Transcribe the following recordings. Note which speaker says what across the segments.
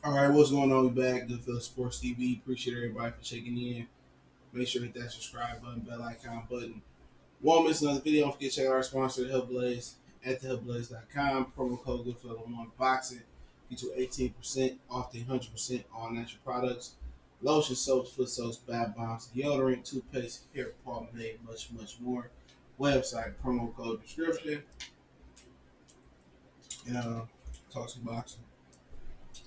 Speaker 1: All right, what's going on? We back. Good Philly Sports TV. Appreciate everybody for checking in. Make sure to hit that subscribe button, bell icon button. Won't miss another video. Don't forget to check out our sponsor, The Hillblaze, at thehillblaze.com. Promo code GoodFella1Boxing. Get you 18% off the 100% all natural products. Lotion, soaps, foot soaps, bath bombs, deodorant, toothpaste, hair, pomade, much, much more. Website, promo code description. And talk some boxing.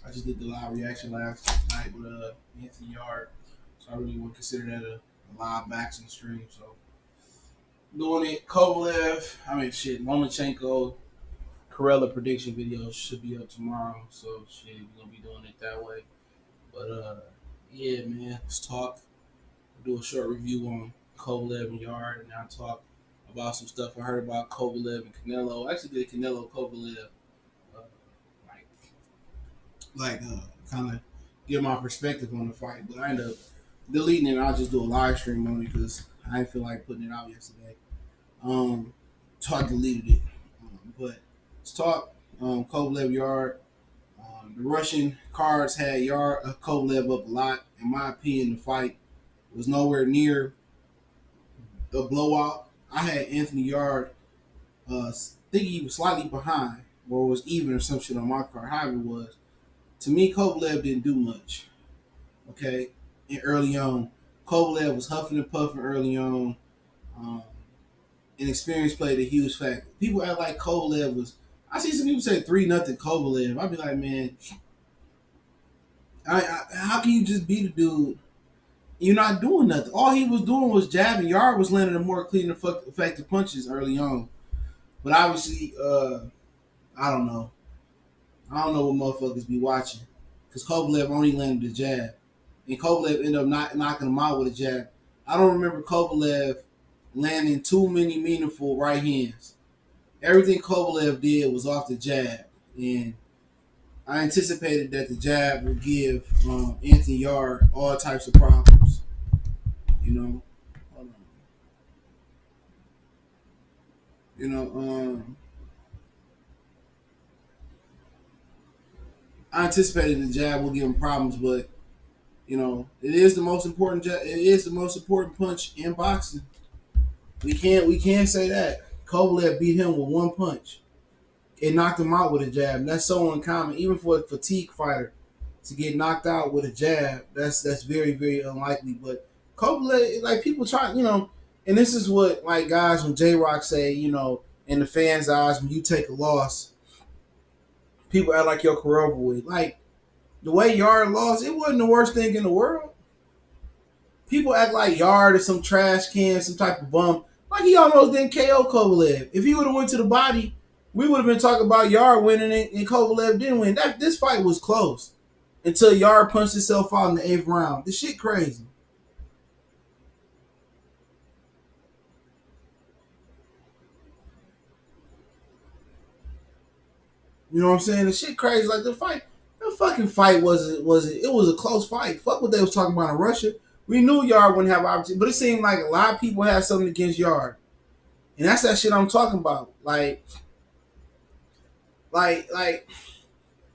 Speaker 1: I just did the live reaction last night with Anthony Yarde, so I really would consider that a live boxing stream. So doing it, Kovalev, Lomachenko, Corella prediction video should be up tomorrow. So shit, we're gonna be doing it that way. But yeah, man, let's talk. We'll do a short review on Kovalev and Yarde, and I'll talk about some stuff I heard about Kovalev and Canelo. I actually did Canelo Kovalev like kind of give my perspective on the fight, but I ended up deleting it. And I'll just do a live stream on it because I didn't feel like putting it out yesterday. So I deleted it. But let's talk Kovalev Yarde. The Russian cards had Kovalev up a lot. In my opinion, the fight was nowhere near a blowout. I had Anthony Yarde think he was slightly behind or was even or some shit on my card, however it was. To me, Kovalev didn't do much. Okay, and early on, Kovalev was huffing and puffing early on. And experience played a huge factor. People act like Kovalev was. I see some people say 3-0 Kovalev. I'd be like, man, how can you just beat a dude? You're not doing nothing. All he was doing was jabbing. Yarde was landing the more clean and effective punches early on. But obviously, I don't know. I don't know what motherfuckers be watching. Because Kovalev only landed the jab. And Kovalev ended up knocking him out with a jab. I don't remember Kovalev landing too many meaningful right hands. Everything Kovalev did was off the jab. And I anticipated that the jab would give Anthony Yarde all types of problems. You know? Hold on. You know, I anticipated the jab would give him problems, but you know, it is the most important. It is the most important punch in boxing. We can't say that. Kovalev beat him with one punch. It knocked him out with a jab. And that's so uncommon, even for a fatigue fighter, to get knocked out with a jab. That's very, very unlikely. But Kovalev, like people try, you know, and this is what like guys when J Rock say, you know, in the fans' eyes, when you take a loss, people act like your career over with. Like the way Yarde lost, it wasn't the worst thing in the world. People act like Yarde is some trash can, some type of bum. Like he almost didn't KO Kovalev. If he would have went to the body, we would have been talking about Yarde winning it and Kovalev didn't win. This fight was close until Yarde punched himself out in the 8th round. This shit crazy. You know what I'm saying? The shit crazy. Like the fucking fight wasn't. It was a close fight. Fuck what they was talking about in Russia. We knew Yarde wouldn't have opportunity, but it seemed like a lot of people had something against Yarde, and that's that shit I'm talking about. Like a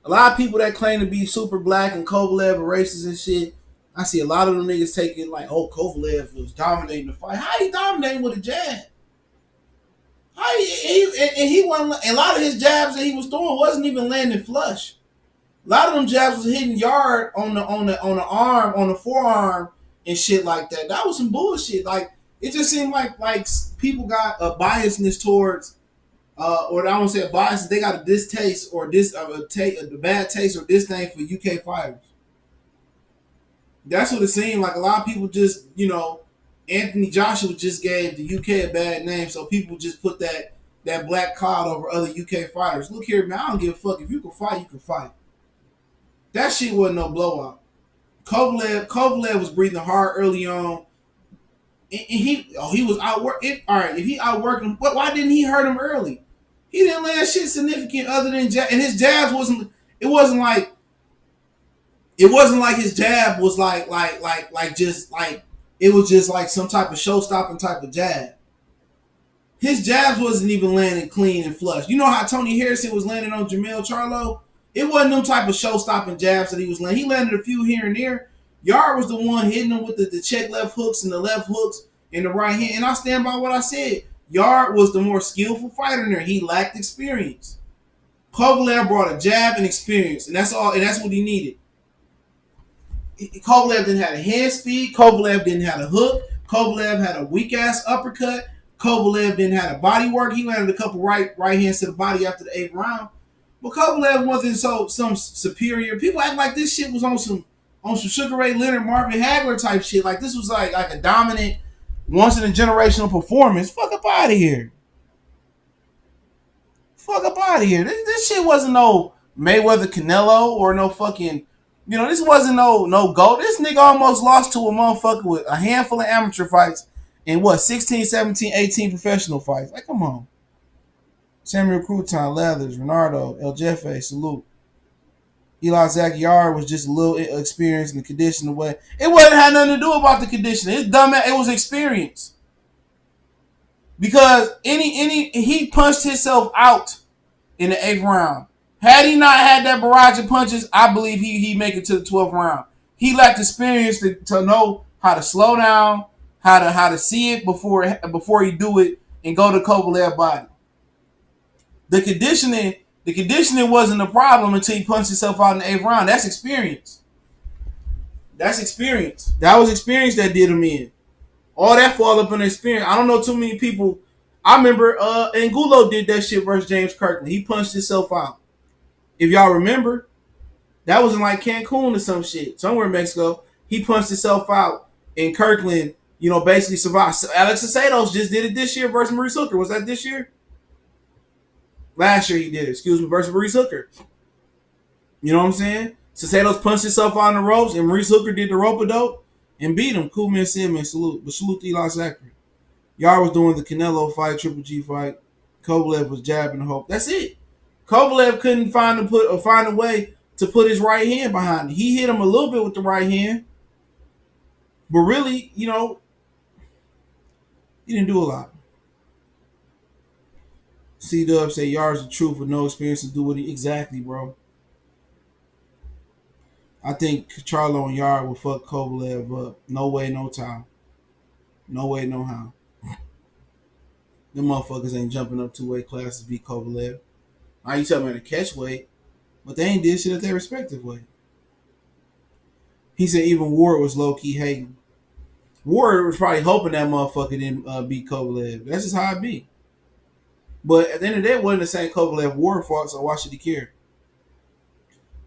Speaker 1: lot of people that claim to be super black and Kovalev are racist and shit. I see a lot of them niggas taking like, oh, Kovalev was dominating the fight. How he dominating with a jab? How he wasn't. A lot of his jabs that he was throwing wasn't even landing flush. A lot of them jabs was hitting Yarde on the arm, on the forearm, and shit like that. That was some bullshit. Like it just seemed like people got a biasness towards, or I won't say a bias. They got a distaste or a bad taste or disdain for UK fighters. That's what it seemed like. A lot of people just, you know, Anthony Joshua just gave the UK a bad name, so people just put that black cloud over other UK fighters. Look here, man, I don't give a fuck. If you can fight, you can fight. That shit wasn't no blowout. Kovalev was breathing hard early on. And he was outwork. All right, if he outworked him, why didn't he hurt him early? He didn't land shit significant other than jab, and his jabs wasn't. It wasn't like his jab was just like it was just like some type of show stopping type of jab. His jabs wasn't even landing clean and flush. You know how Tony Harrison was landing on Jamel Charlo? It wasn't them type of show-stopping jabs that he was landing. He landed a few here and there. Yarde was the one hitting him with the check left hooks and the left hooks in the right hand. And I stand by what I said. Yarde was the more skillful fighter in there. He lacked experience. Kovalev brought a jab and experience, and that's all. And that's what he needed. Kovalev didn't have a hand speed. Kovalev didn't have a hook. Kovalev had a weak ass uppercut. Kovalev didn't have a body work. He landed a couple right hands to the body after the 8th round. But Kovalev wasn't some superior. People act like this shit was on some Sugar Ray Leonard, Marvin Hagler type shit. Like this was like a dominant, once in a generational performance. Fuck up out of here. Fuck up out of here. This shit wasn't no Mayweather Canelo or no fucking, this wasn't no GOAT. This nigga almost lost to a motherfucker with a handful of amateur fights and 16, 17, 18 professional fights. Like, come on. Samuel Crouton, Leathers, Renardo, El Jefe, salute. Eli Zach Yarde was just a little experienced in the condition away. It wasn't had nothing to do about the condition. It's dumb. It was experience. Because he punched himself out in the 8th round. Had he not had that barrage of punches, I believe he'd make it to the 12th round. He lacked experience to know how to slow down, how to see it before he do it and go to Kovalev body. The conditioning wasn't a problem until he punched himself out in the 8th round. That's experience. That was experience that did him in. All that fall up in experience. I don't know too many people. I remember Angulo did that shit versus James Kirkland. He punched himself out. If y'all remember, that was in like Cancun or some shit. Somewhere in Mexico. He punched himself out. And Kirkland, basically survived. Alex Acedos just did it this year versus Maurice Hooker. Was that this year? Last year he did it. Versus Maurice Hooker. You know what I'm saying? Acedos punched himself out on the ropes and Maurice Hooker did the rope-a-dope and beat him. Cool man, Simmons, salute. But salute to Eli Zachary. Yarde was doing the Canelo fight, Triple G fight. Kovalev was jabbing the hope. That's it. Kovalev couldn't find a way to put his right hand behind it. He hit him a little bit with the right hand. But really, he didn't do a lot. C-Dub say Yarde's the truth with no experience to do what he... Exactly, bro. I think Charlo and Yarde will fuck Kovalev up. No way, no time. No way, no how. Them motherfuckers ain't jumping up 2 weight classes to beat Kovalev. Now you tell me to catch weight, but they ain't did shit at their respective weight. He said even Ward was low-key hating. Ward was probably hoping that motherfucker didn't beat Kovalev. That's just how it be. But at the end of the day, it wasn't the same Kovalev Ward fought, so why should he care?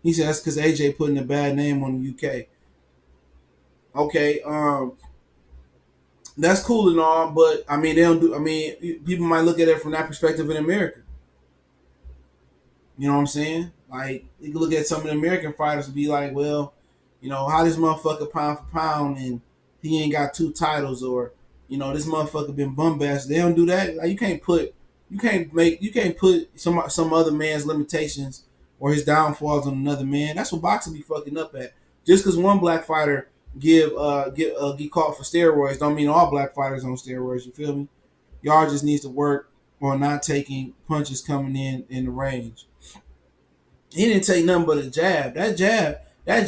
Speaker 1: He said that's because AJ putting a bad name on the UK. Okay, that's cool and all, but they don't do. People might look at it from that perspective in America. You know what I'm saying? Like you can look at some of the American fighters and be like, well, how this motherfucker pound for pound and he ain't got 2 titles, or this motherfucker been bombasted. They don't do that. Like you can't put some other man's limitations or his downfalls on another man. That's what boxing be fucking up at. Just because one black fighter get caught for steroids don't mean all black fighters on steroids. You feel me? Y'all just needs to work on not taking punches coming in the range. He didn't take nothing but a jab. That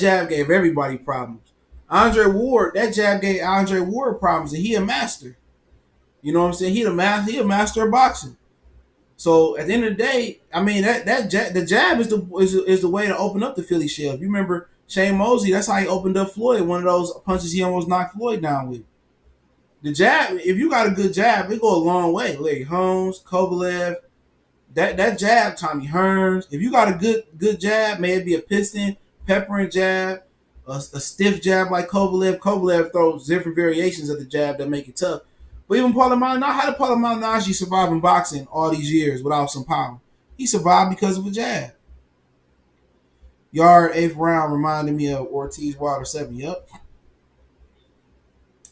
Speaker 1: jab gave everybody problems. Andre Ward, that jab gave Andre Ward problems, and he a master. You know what I'm saying? He a master of boxing. So at the end of the day, the jab is the way to open up the Philly shell. If you remember Shane Mosley, that's how he opened up Floyd. One of those punches he almost knocked Floyd down with. The jab, if you got a good jab, it go a long way. Larry Holmes, Kovalev, that jab, Tommy Hearns. If you got a good jab, may it be a piston, peppering jab, a stiff jab like Kovalev. Kovalev throws different variations of the jab that make it tough. But even Paulo Malignaggi, how did Paulo Malignaggi survive in boxing all these years without some power? He survived because of a jab. Yarde 8th round reminded me of Ortiz Wilder 7. Yup.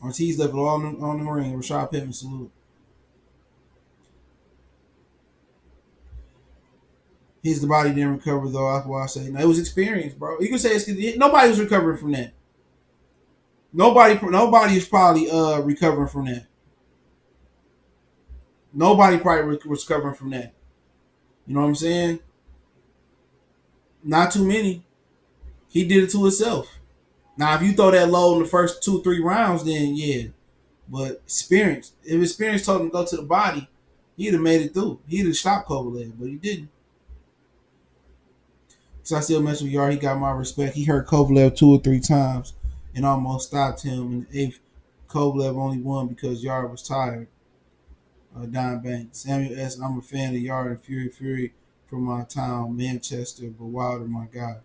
Speaker 1: Ortiz left it all on the ring. Rashad Pittman, salute. The body didn't recover though. That's why I say no, it was experience, bro. You can say nobody was recovering from that. Nobody is probably recovering from that. Nobody probably was recovering from that. You know what I'm saying? Not too many. He did it to himself. Now, if you throw that low in the first 2-3 rounds, then yeah. But experience, if experience told him to go to the body, he'd have made it through. He'd have stopped Kovalev, but he didn't. So I still mess with Yarde. He got my respect. He hurt Kovalev 2 or 3 times and almost stopped him. In the eighth, Kovalev only won because Yarde was tired. Don Banks. Samuel S. I'm a fan of Yarde and Fury from my town, Manchester, but Wilder, my guy.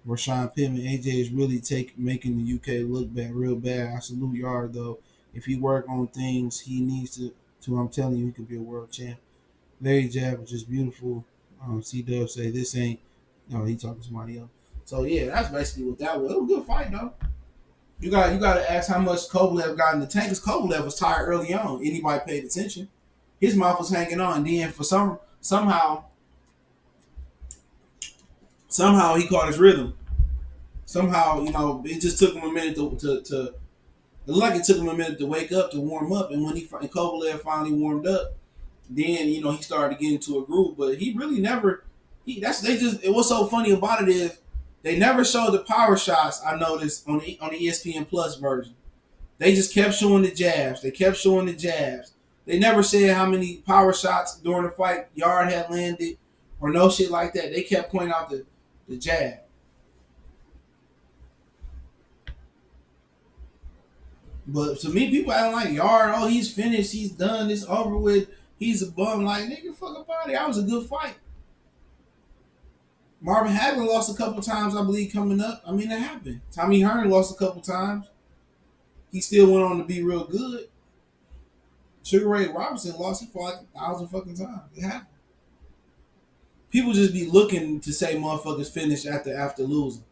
Speaker 1: Rashawn Pittman, AJ is really making the UK look bad, real bad. I salute Yarde though. If he work on things he needs to I'm telling you, he could be a world champ. Larry Jab is just beautiful. C Dub say this ain't. No, he talking to somebody else. So yeah, that's basically what that was. It was a good fight though. You got to ask how much Kovalev got in the tank. Because Kovalev was tired early on. Anybody paid attention? His mouth was hanging on. And then for somehow he caught his rhythm. Somehow, it just took him a minute to like it took him a minute to wake up, to warm up. And when Kovalev finally warmed up, then he started to get into a groove. But he really never. What's so funny about it is they never showed the power shots. I noticed on the ESPN Plus version, they just kept showing the jabs. They never said how many power shots during the fight Yarde had landed or no shit like that. They kept pointing out the jab. But to me, people acting like Yarde, oh, he's finished, he's done, it's over with, he's a bum. Like, nigga, fuck about it. That was a good fight. Marvin Hagler lost a couple times, I believe, coming up. I mean, it happened. Tommy Hearn lost a couple times. He still went on to be real good. Sugar Ray Robinson lost. He fought like 1,000 fucking times. It happened. People just be looking to say motherfuckers finished after losing.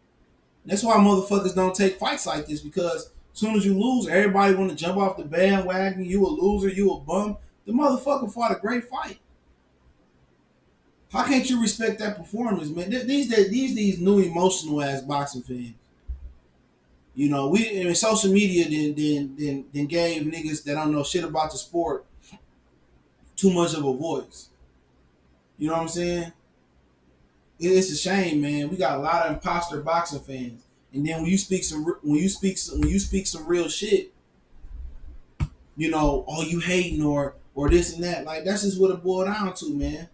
Speaker 1: That's why motherfuckers don't take fights like this, because as soon as you lose, everybody want to jump off the bandwagon. You a loser. You a bum. The motherfucker fought a great fight. How can't you respect that performance, man? These new emotional ass boxing fans. Social media then gave niggas that don't know shit about the sport too much of a voice. You know what I'm saying? It's a shame, man. We got a lot of imposter boxing fans, and then when you speak some real shit, oh, you hating or this and that. Like, that's just what it boiled down to, man.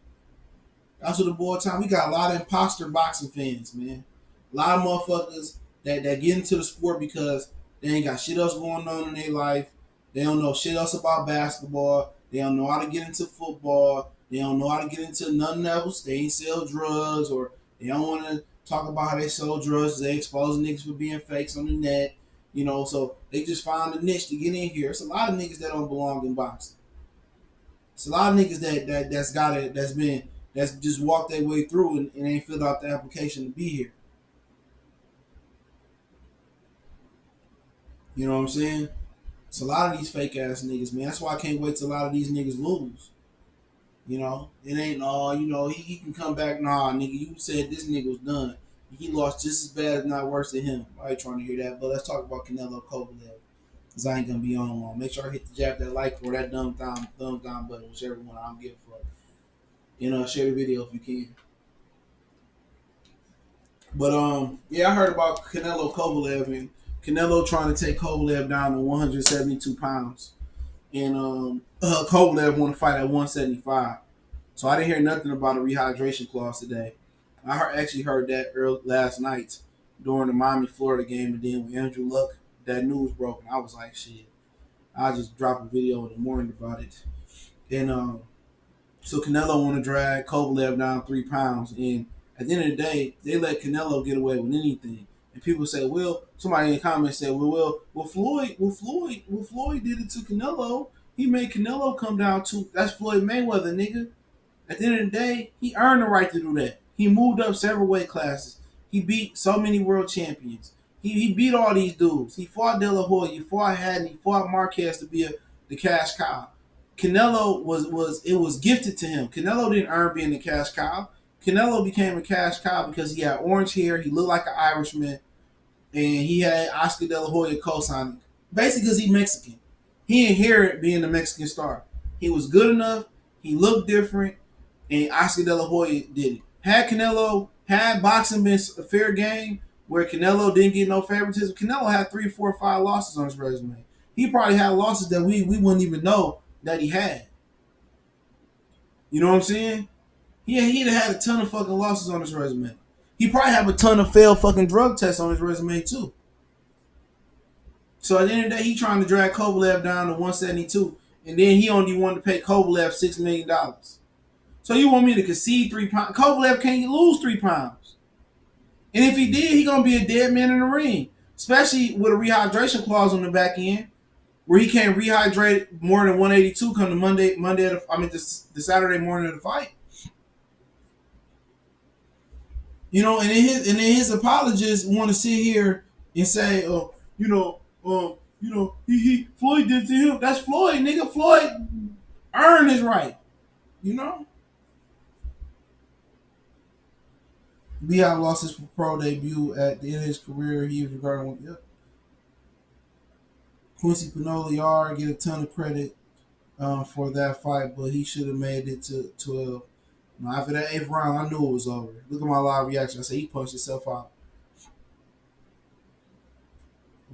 Speaker 1: That's what it boiled down. We got a lot of imposter boxing fans, man. A lot of motherfuckers that get into the sport because they ain't got shit else going on in their life. They don't know shit else about basketball. They don't know how to get into football. They don't know how to get into nothing else. They ain't sell drugs, or they don't want to talk about how they sell drugs. They expose niggas for being fakes on the net. So they just find a niche to get in here. It's a lot of niggas that don't belong in boxing. It's a lot of niggas that's just walked their way through and ain't filled out the application to be here. You know what I'm saying? It's a lot of these fake ass niggas, man. That's why I can't wait till a lot of these niggas lose. It ain't he can come back. Nah, nigga, you said this nigga was done. He lost just as bad, if not worse than him. I ain't trying to hear that, but let's talk about Canelo Kovalev, because I ain't gonna be on long. Make sure I hit the jab, that like, or that thumb down button, whichever one I don't give a fuck. Share the video if you can. But I heard about Canelo Kovalev, and Canelo trying to take Kovalev down to 172 pounds. And Kovalev want to fight at 175. So I didn't hear nothing about a rehydration clause today. I actually heard that last night during the Miami-Florida game, and then when Andrew Luck, that news broke, and I was like, shit. I'll just drop a video in the morning about it. And so Canelo want to drag Kovalev down 3 pounds, and at the end of the day, they let Canelo get away with anything. And people say, well, somebody in the comments said, well, Floyd did it to Canelo. He made Canelo come down to, that's Floyd Mayweather, nigga. At the end of the day, he earned the right to do that. He moved up several weight classes. He beat so many world champions. He beat all these dudes. He fought De La Hoya, he fought Haddon, he fought Marquez to be the cash cow. Canelo was gifted to him. Canelo didn't earn being the cash cow. Canelo became a cash cow because he had orange hair, he looked like an Irishman, and he had Oscar De La Hoya co-signing. Basically because he's Mexican. He inherited being a Mexican star. He was good enough, he looked different, and Oscar De La Hoya did it. Had Canelo had boxing been a fair game where Canelo didn't get no favoritism, Canelo had 3, 4, 5 losses on his resume. He probably had losses that we wouldn't even know that he had. You know what I'm saying? Yeah, he'd have had a ton of fucking losses on his resume. He probably have a ton of failed fucking drug tests on his resume too. So at the end of the day, he trying to drag Kovalev down to 172, and then he only wanted to pay Kovalev $6 million. So you want me to concede 3 pounds? Kovalev can't lose 3 pounds. And if he did, he gonna be a dead man in the ring. Especially with a rehydration clause on the back end, where he can't rehydrate more than 182 come to the Saturday morning of the fight. You know, and then his apologists want to sit here and say, he Floyd did to him. That's Floyd, nigga. Floyd earned his right. You know? Beehive lost his pro debut at the end of his career. He was regarded with Quincy Pinola Yarde get a ton of credit for that fight, but he should have made it to 12. After that 8th round, I knew it was over. Look at my live reaction. I said he punched himself out.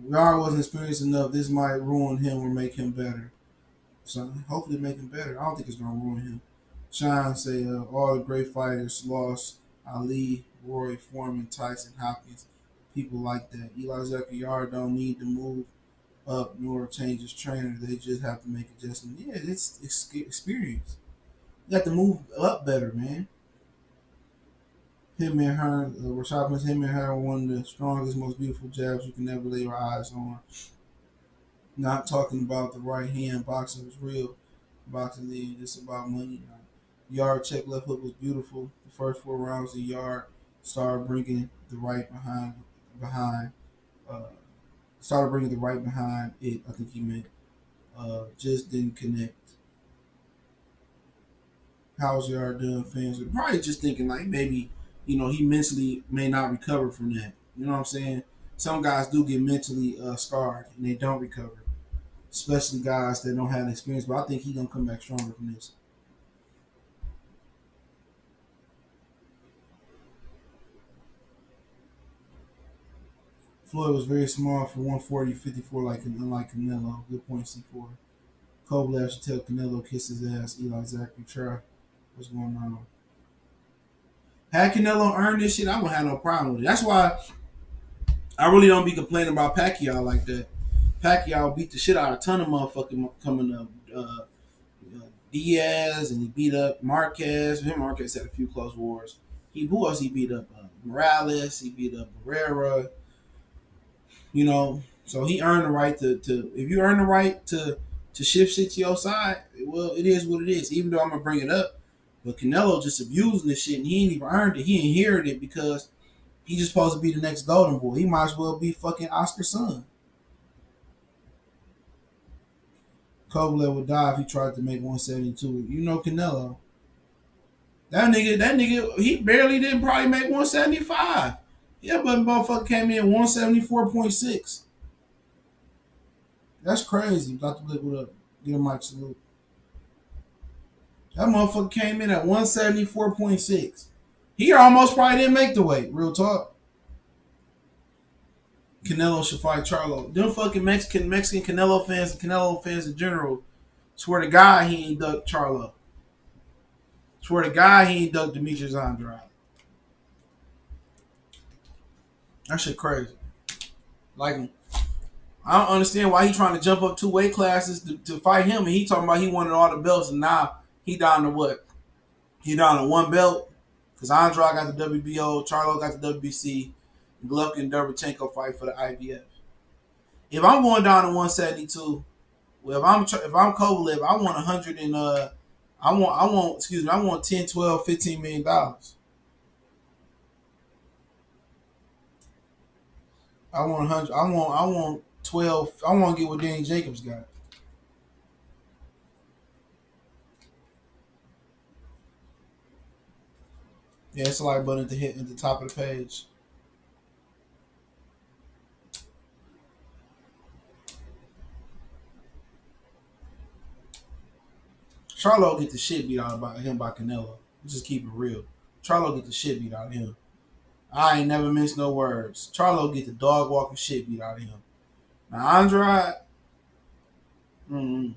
Speaker 1: Yarde wasn't experienced enough. This might ruin him or make him better. So hopefully make him better. I don't think it's gonna ruin him. Sean say all the great fighters lost. Ali, Roy, Foreman, Tyson, Hopkins, people like that. Eli Zachary Yarde don't need to move up nor change his trainer. They just have to make adjustments. Yeah, it's experience. You got to move up better, man. Him and her, Rashad Prince, him and her are one of the strongest, most beautiful jabs you can never lay your eyes on. Not talking about the right hand. Boxing was real. Boxing league, it's about money. Yarde check left hook was beautiful. The first 4 rounds of Yarde started bringing the right behind. Started bringing the right behind it. I think he meant just didn't connect. How's Yarde doing? Fans are probably just thinking like maybe he mentally may not recover from that. You know what I'm saying? Some guys do get mentally scarred and they don't recover, especially guys that don't have the experience. But I think he's gonna come back stronger from this. Floyd was very small for 140-54, unlike Canelo. Good point, C4. Kovalev should tell Canelo kiss his ass. Eli Zachary try. What's going on? Had Canelo earned this shit, I wouldn't have no problem with it. That's why I really don't be complaining about Pacquiao like that. Pacquiao beat the shit out of a ton of motherfucking coming up. Diaz, and he beat up Marquez. Marquez had a few close wars. Who else he beat up? Morales. He beat up Barrera. So he earned the right to if you earn the right to shift shit to your side, well, it is what it is. Even though I'm gonna bring it up, but Canelo just abusing this shit, and he ain't even earned it. He inherited it because he's just supposed to be the next golden boy. He might as well be fucking Oscar's son. Kovalev would die if he tried to make 172. You know Canelo. That nigga, he barely didn't probably make 175. Yeah, but motherfucker came in 174.6. That's crazy. Dr. Blick, what up? Get a mic salute. That motherfucker came in at 174.6. He almost probably didn't make the weight. Real talk. Canelo should fight Charlo. Them fucking Mexican Canelo fans and Canelo fans in general swear to God he ain't ducked Charlo. Swear to God he ain't ducked Demetrius Andrade. That shit crazy. Like, I don't understand why he trying to jump up 2 weight classes to fight him, and he talking about he wanted all the belts, and now he down to what? He down to 1 belt because Andrade got the WBO, Charlo got the WBC, and Golovkin and Derevchenko fight for the IBF. If I'm going down to 172, well, if I'm Kovalev, I want 100 and I want 10, 12, 15 million dollars. I want 100. I want 12. I want to get what Danny Jacobs got. Yeah, it's a like button at the top of the page. Charlo get the shit beat out of him by Canelo. Let's just keep it real. Charlo get the shit beat out of him. I ain't never missed no words. Charlo get the dog walking shit beat out of him. Now Andrade, mm,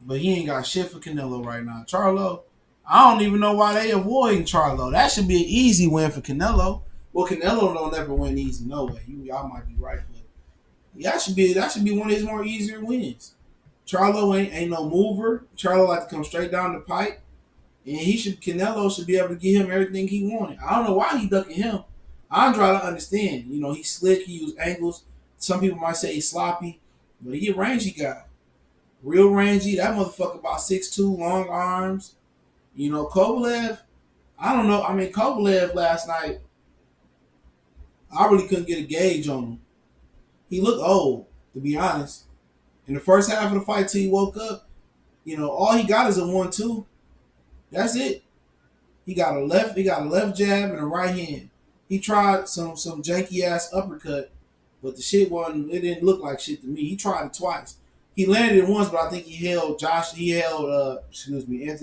Speaker 1: but he ain't got shit for Canelo right now. Charlo, I don't even know why they avoiding Charlo. That should be an easy win for Canelo. Well, Canelo don't ever win easy, no way. Y'all might be right, but that should be one of his more easier wins. Charlo ain't no mover. Charlo like to come straight down the pipe, and Canelo should be able to give him everything he wanted. I don't know why he ducking him. Andrade, I understand. You know, he's slick. He use angles. Some people might say he's sloppy, but he a rangy guy. Real rangy. That motherfucker about 6'2", long arms. You know, Kovalev, I don't know. I mean, Kovalev last night, I really couldn't get a gauge on him. He looked old, to be honest. In the first half of the fight till he woke up, you know, all he got is a 1-2. That's it. He got a left jab and a right hand. He tried some janky ass uppercut, but the shit wasn't. It didn't look like shit to me. He tried it twice. He landed it once, but I think he held Anthony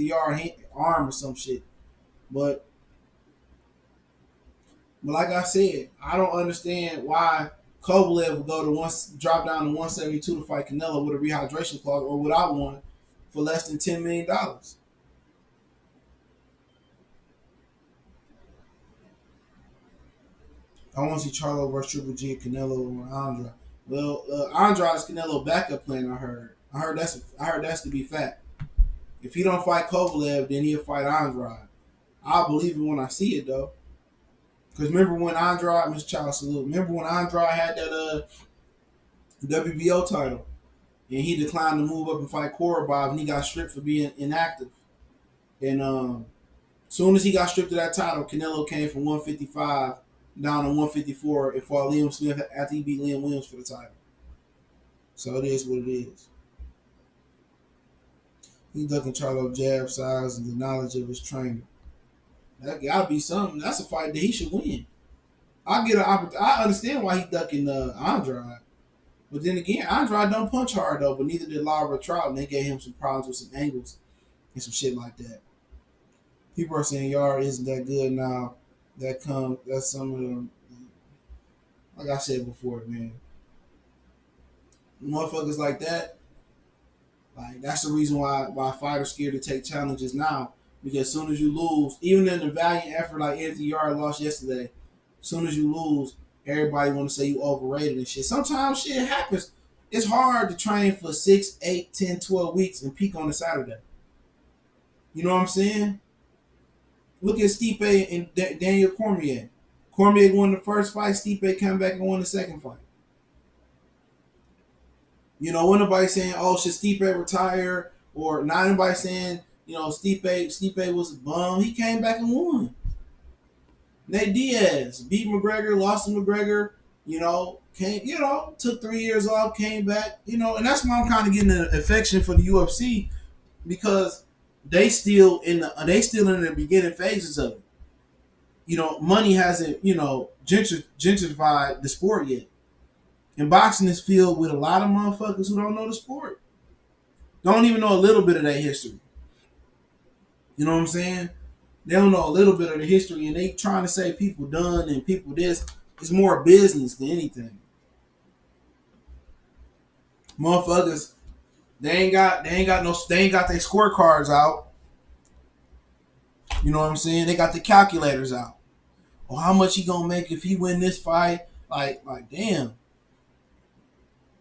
Speaker 1: Yarde arm or some shit. But like I said, I don't understand why Kovalev would drop down to 172 to fight Canelo with a rehydration clause or without one for less than $10 million. I want to see Charlo versus Triple G and Canelo or Andrade. Well, Andrade is Canelo backup plan. I heard that's to be fact. If he don't fight Kovalev, then he'll fight Andrade. I'll believe it when I see it though. Because remember when Andrade, Mr. Child Salute, remember when Andrade had that WBO title and he declined to move up and fight Korobov and he got stripped for being inactive. And soon as he got stripped of that title, Canelo came from 155 down to 154 and fought Liam Smith after he beat Liam Williams for the title. So it is what it is. He ducking Charlo jab size and the knowledge of his trainer. That gotta be something. That's a fight that he should win. I understand why he ducking Andrade, but then again, Andrade don't punch hard though. But neither did Lara Trout, and they gave him some problems with some angles and some shit like that. People are saying Yarde isn't that good now. That's some of them. Like I said before, man, motherfuckers like that. Like that's the reason why fighters scared to take challenges now. Because as soon as you lose, even in a valiant effort like Anthony Yarde lost yesterday, as soon as you lose, everybody want to say you overrated and shit. Sometimes shit happens. It's hard to train for 6, 8, 10, 12 weeks and peak on a Saturday. You know what I'm saying? Look at Stipe and Daniel Cormier. Cormier won the first fight. Stipe came back and won the second fight. You know, when nobody saying, "Oh, should Stipe retire?" or not anybody saying, you know, Stipe was a bum. He came back and won. Nate Diaz beat McGregor, lost to McGregor. You know, took 3 years off, came back. You know, and that's why I'm kind of getting an affection for the UFC because they still in the beginning phases of it. You know, money hasn't gentrified the sport yet. And boxing is filled with a lot of motherfuckers who don't know the sport. Don't even know a little bit of their history. You know what I'm saying? They don't know a little bit of the history and they trying to say people done and people this. It's more business than anything. Motherfuckers, they ain't got their scorecards out. You know what I'm saying? They got the calculators out. Well, how much he gonna make if he win this fight? Like damn.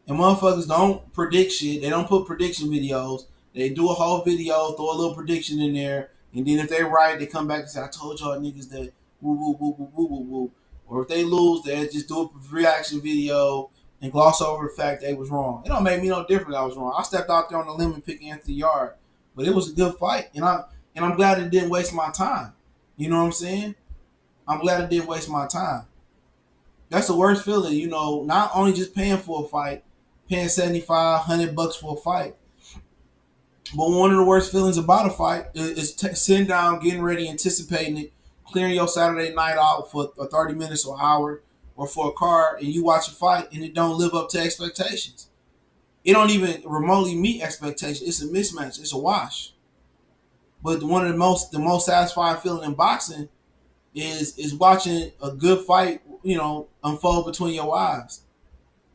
Speaker 1: And motherfuckers don't predict shit. They don't put prediction videos. They do a whole video, throw a little prediction in there, and then if they right, they come back and say, "I told y'all niggas that woo woo woo woo woo woo woo." Or if they lose, they just do a reaction video and gloss over the fact they was wrong. It don't make me no difference. I was wrong. I stepped out there on the limb and picked Anthony Yarde, but it was a good fight, and I'm glad it didn't waste my time. You know what I'm saying? I'm glad it didn't waste my time. That's the worst feeling, you know. Not only just paying for a fight, paying $75-$100 for a fight. But one of the worst feelings about a fight is sitting down, getting ready, anticipating it, clearing your Saturday night out for 30 minutes or an hour or for a card, and you watch a fight and it don't live up to expectations. It don't even remotely meet expectations. It's a mismatch. It's a wash. But one of the most satisfying feeling in boxing is watching a good fight, unfold between your eyes.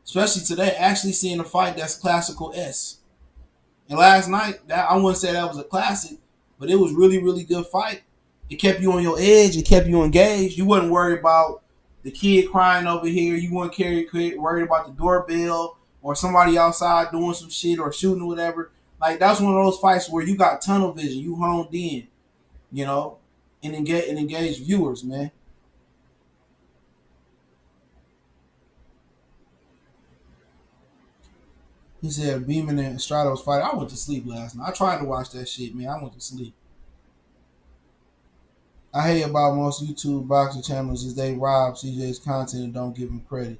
Speaker 1: Especially today, actually seeing a fight that's classical S. And last night, that I wouldn't say that was a classic, but it was really, really good fight. It kept you on your edge. It kept you engaged. You wasn't worried about the kid crying over here. You weren't worried about the doorbell or somebody outside doing some shit or shooting or whatever. Like, that's one of those fights where you got tunnel vision. You honed in, and engage viewers, man. He said Beeman and Stratos fight. I went to sleep last night. I tried to watch that shit, man. I went to sleep. I hate about most YouTube boxing channels is they rob CJ's content and don't give him credit.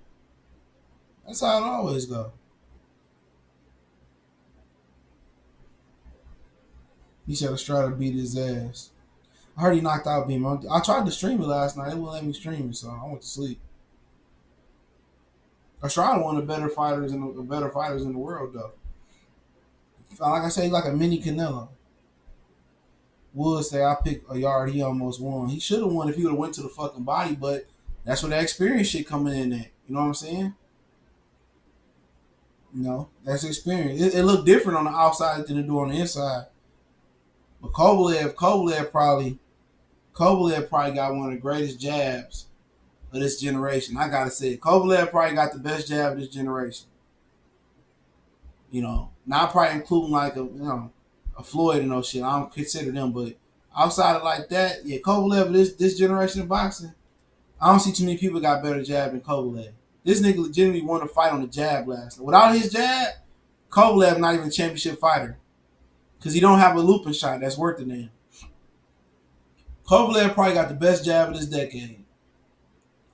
Speaker 1: That's how it always go. He said Estrada beat his ass. I heard he knocked out Beeman. I tried to stream it last night. It wouldn't let me stream it, so I went to sleep. Estrada one of the better fighters in the world, though. Like I say, he's like a mini Canelo. Would say I picked a Yarde, he almost won. He should have won if he would have went to the fucking body, but that's where that experience shit coming in at. You know what I'm saying? That's experience. It looked different on the outside than it do on the inside. But Kovalev probably got one of the greatest jabs of this generation. I gotta say, Kovalev probably got the best jab of this generation. Not probably including like a Floyd and those shit. I don't consider them, but outside of like that, yeah, Kovalev, this generation of boxing, I don't see too many people got better jab than Kovalev. This nigga legitimately won a fight on the jab last night. Without his jab, Kovalev not even a championship fighter. Because he don't have a looping shot that's worth the name. Kovalev probably got the best jab of this decade.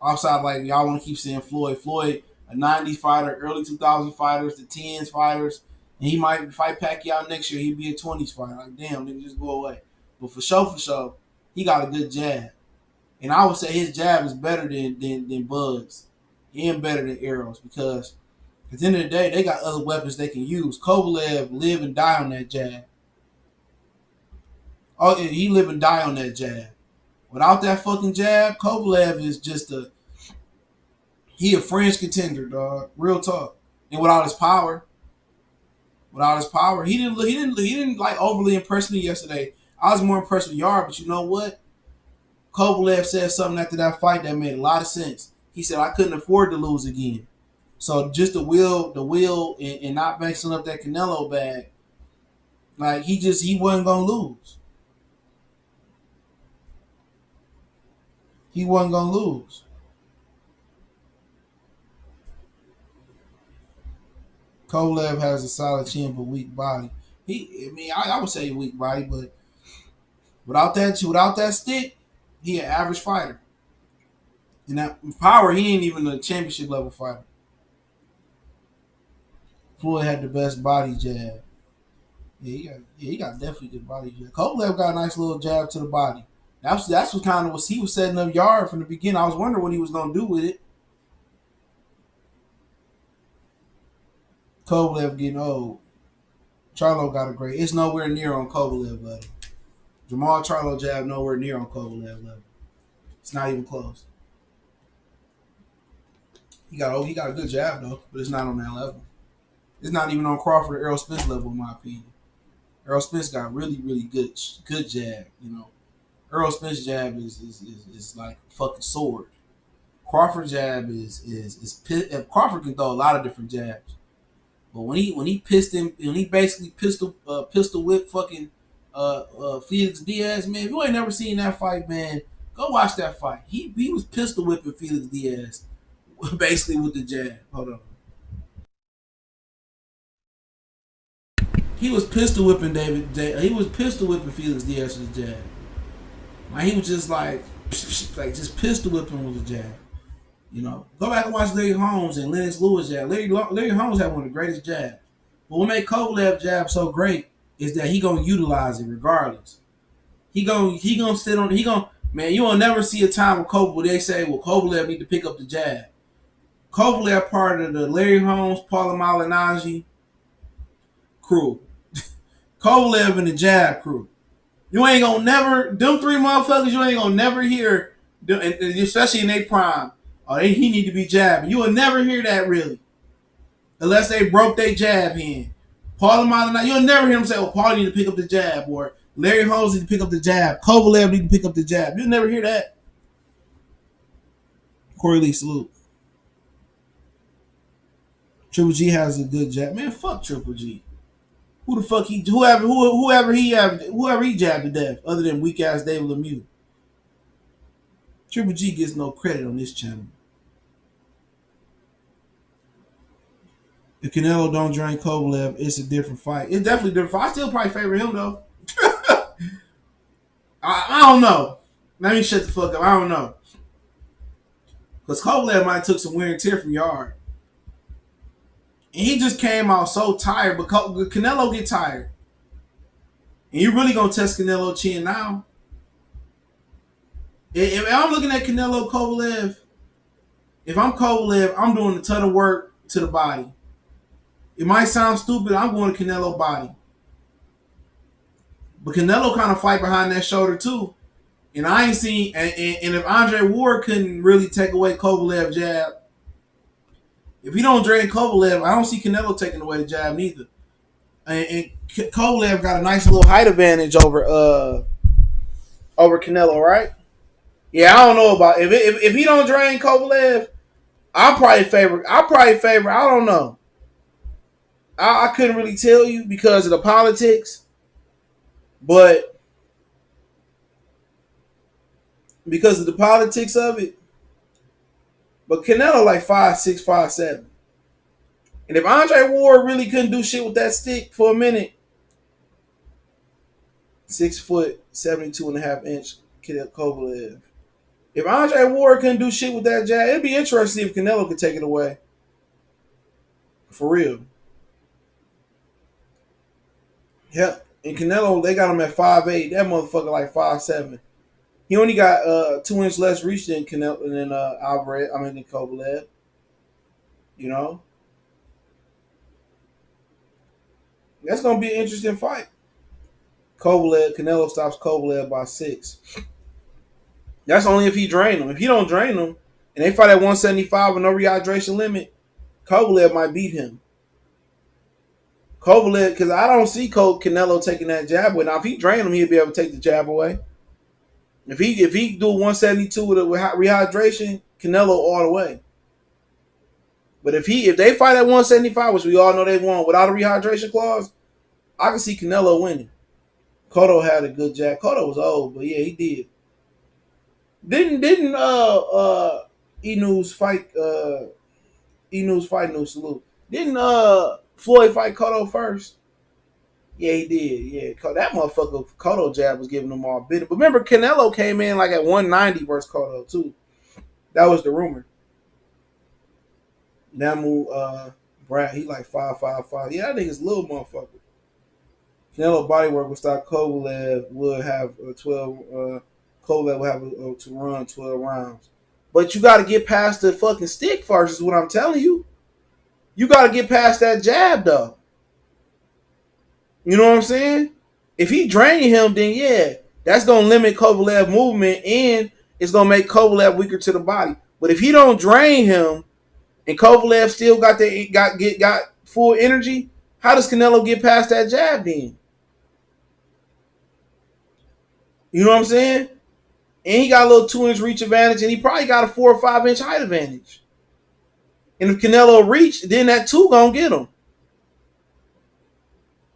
Speaker 1: Outside, like, y'all want to keep saying Floyd. Floyd, a 90s fighter, early 2000 fighters, the 10s fighters. And he might fight Pacquiao next year. He'd be a 20s fighter. Like, damn, nigga, just go away. But for sure, he got a good jab. And I would say his jab is better than Bud's. And better than Arrow's. Because at the end of the day, they got other weapons they can use. Kovalev live and die on that jab. Oh, yeah, he live and die on that jab. Without that fucking jab, Kovalev is just he a fringe contender, dog. Real talk. And without his power, he didn't like overly impress me yesterday. I was more impressed with Yarde, but you know what? Kovalev said something after that fight that made a lot of sense. He said I couldn't afford to lose again. So just the will, and not mixing up that Canelo bag. Like he wasn't gonna lose. He wasn't gonna lose. Kovalev has a solid chin but weak body. I would say weak body, but without that stick, he an average fighter. And that power, he ain't even a championship level fighter. Floyd had the best body jab. Yeah, he got definitely good body jab. Kovalev got a nice little jab to the body. That's what kind of was he was setting up Yarde from the beginning. I was wondering what he was gonna do with it. Kovalev getting old. Charlo got a great. It's nowhere near on Kovalev level. Jamal Charlo jab nowhere near on Kovalev level. It's not even close. He got a good jab though, but it's not on that level. It's not even on Crawford or Errol Spence level in my opinion. Errol Spence got really, really good jab. Errol Spence jab is like a fucking sword. Crawford jab is Crawford can throw a lot of different jabs. But when he basically pistol whip fucking Felix Diaz, man, if you ain't never seen that fight, man, go watch that fight. He was pistol whipping Felix Diaz basically with the jab. Hold on. He was pistol whipping He was pistol whipping Felix Diaz with the jab. Like he was just like just pistol whipping with the jab. Go back and watch Larry Holmes and Lennox Lewis jab. Larry Holmes had one of the greatest jabs. But what made Kovalev jab so great is that he gonna utilize it regardless. He gonna sit on. Man, you will never see a time with Kovalev where they say, well, Kovalev need to pick up the jab. Kovalev part of the Larry Holmes, Paula Malignaggi crew. Kovalev and the jab crew. You ain't gonna never, them three motherfuckers, you ain't gonna never hear and especially in their prime. Oh, he need to be jabbing. You will never hear that really, unless they broke their jab in. Paul Maldonado, you'll never hear him say, "Oh, Paul need to pick up the jab," or Larry Holmes need to pick up the jab. Kovalev need to pick up the jab. You'll never hear that. Corey Lee, salute. Triple G has a good jab. Man, fuck Triple G. Who the fuck whoever he jabbed to death, other than weak ass David Lemieux. Triple G gets no credit on this channel. If Canelo don't drain Kovalev, it's a different fight. It's definitely a different fight. I still probably favor him though. I don't know. Let me shut the fuck up. I don't know. Because Kovalev might have took some wear and tear from Yarde. And he just came out so tired. But Canelo get tired. And you really going to test Canelo chin now. If I'm looking at Canelo Kovalev, if I'm Kovalev, I'm doing a ton of work to the body. It might sound stupid. I'm going to Canelo body. But Canelo kind of fight behind that shoulder too. And I ain't seen, and if Andre Ward couldn't really take away Kovalev jab, if he don't drain Kovalev, I don't see Canelo taking away the jab neither. And Kovalev got a nice little height advantage over Canelo, right? Yeah, I don't know about if he don't drain Kovalev, I'll probably favor. I don't know. I couldn't really tell you because of the politics, but because of the politics of it. But Canelo like 5'6", 5'7". And if Andre Ward really couldn't do shit with that stick for a minute, 6 foot, 72.5-inch Kovalev. If Andre Ward couldn't do shit with that jab, it'd be interesting if Canelo could take it away. For real. Yep. And Canelo, they got him at 5'8". That motherfucker like 5'7". He only got 2 inches less reach than Canelo than Alvarez. I mean than Kovalev. You know? That's gonna be an interesting fight. Canelo stops Kovalev by 6. That's only if he drain him. If he don't drain him, and they fight at 175 with no rehydration limit, Kovalev might beat him. Kovalev, because I don't see Canelo taking that jab away. Now, if he drain him, he'll be able to take the jab away. If he do 172 with rehydration, Canelo all the way. But if they fight at 175, which we all know they won without a rehydration clause, I can see Canelo winning. Cotto had a good jab. Cotto was old, but yeah, he did. Didn't Enu's fight no salute. Didn't Floyd fight Cotto first? Yeah, he did. Yeah, that motherfucker Cotto jab was giving him all bitter. But remember, Canelo came in like at 190 versus Cotto too. That was the rumor. Namu Brad, he like 5'5". Yeah, that nigga's a little motherfucker. Canelo bodywork would stop Kovalev would have 12. Kovalev will have to run 12 rounds. But you got to get past the fucking stick first is what I'm telling you. You got to get past that jab, though. You know what I'm saying? If he drain him, then yeah, that's going to limit Kovalev movement and it's going to make Kovalev weaker to the body. But if he don't drain him and Kovalev still got full energy, how does Canelo get past that jab then? You know what I'm saying? And he got a little 2-inch reach advantage, and he probably got a 4 or 5 inch height advantage. And if Canelo reach, then that 2 gonna get him.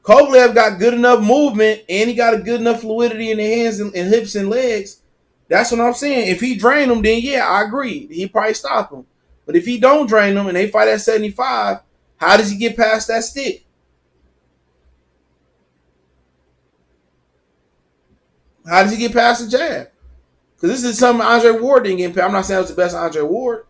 Speaker 1: Kovalev got good enough movement, and he got a good enough fluidity in the hands and hips and legs. That's what I'm saying. If he drain him, then yeah, I agree. He probably stop him. But if he don't drain him and they fight at 75, how does he get past that stick? How does he get past the jab? Because this is something Andre Ward didn't get past. I'm not saying it was the best Andre Ward.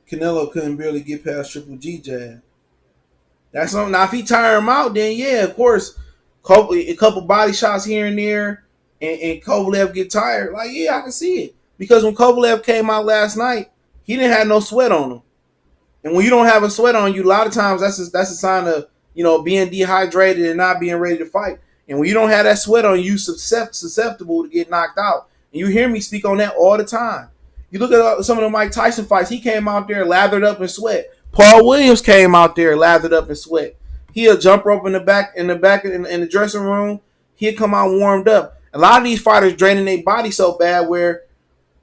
Speaker 1: Canelo couldn't barely get past Triple G jab. That's something. Now, if he tire him out, then yeah, of course, a couple body shots here and there, and Kovalev get tired. Like, yeah, I can see it. Because when Kovalev came out last night, he didn't have no sweat on him. And when you don't have a sweat on you, a lot of times that's a sign of, being dehydrated and not being ready to fight. And when you don't have that sweat on you, susceptible to get knocked out. And you hear me speak on that all the time. You look at some of the Mike Tyson fights, he came out there lathered up in sweat. Paul Williams came out there lathered up in sweat. He'll jump rope in the back in the dressing room. He'll come out warmed up. A lot of these fighters draining their body so bad where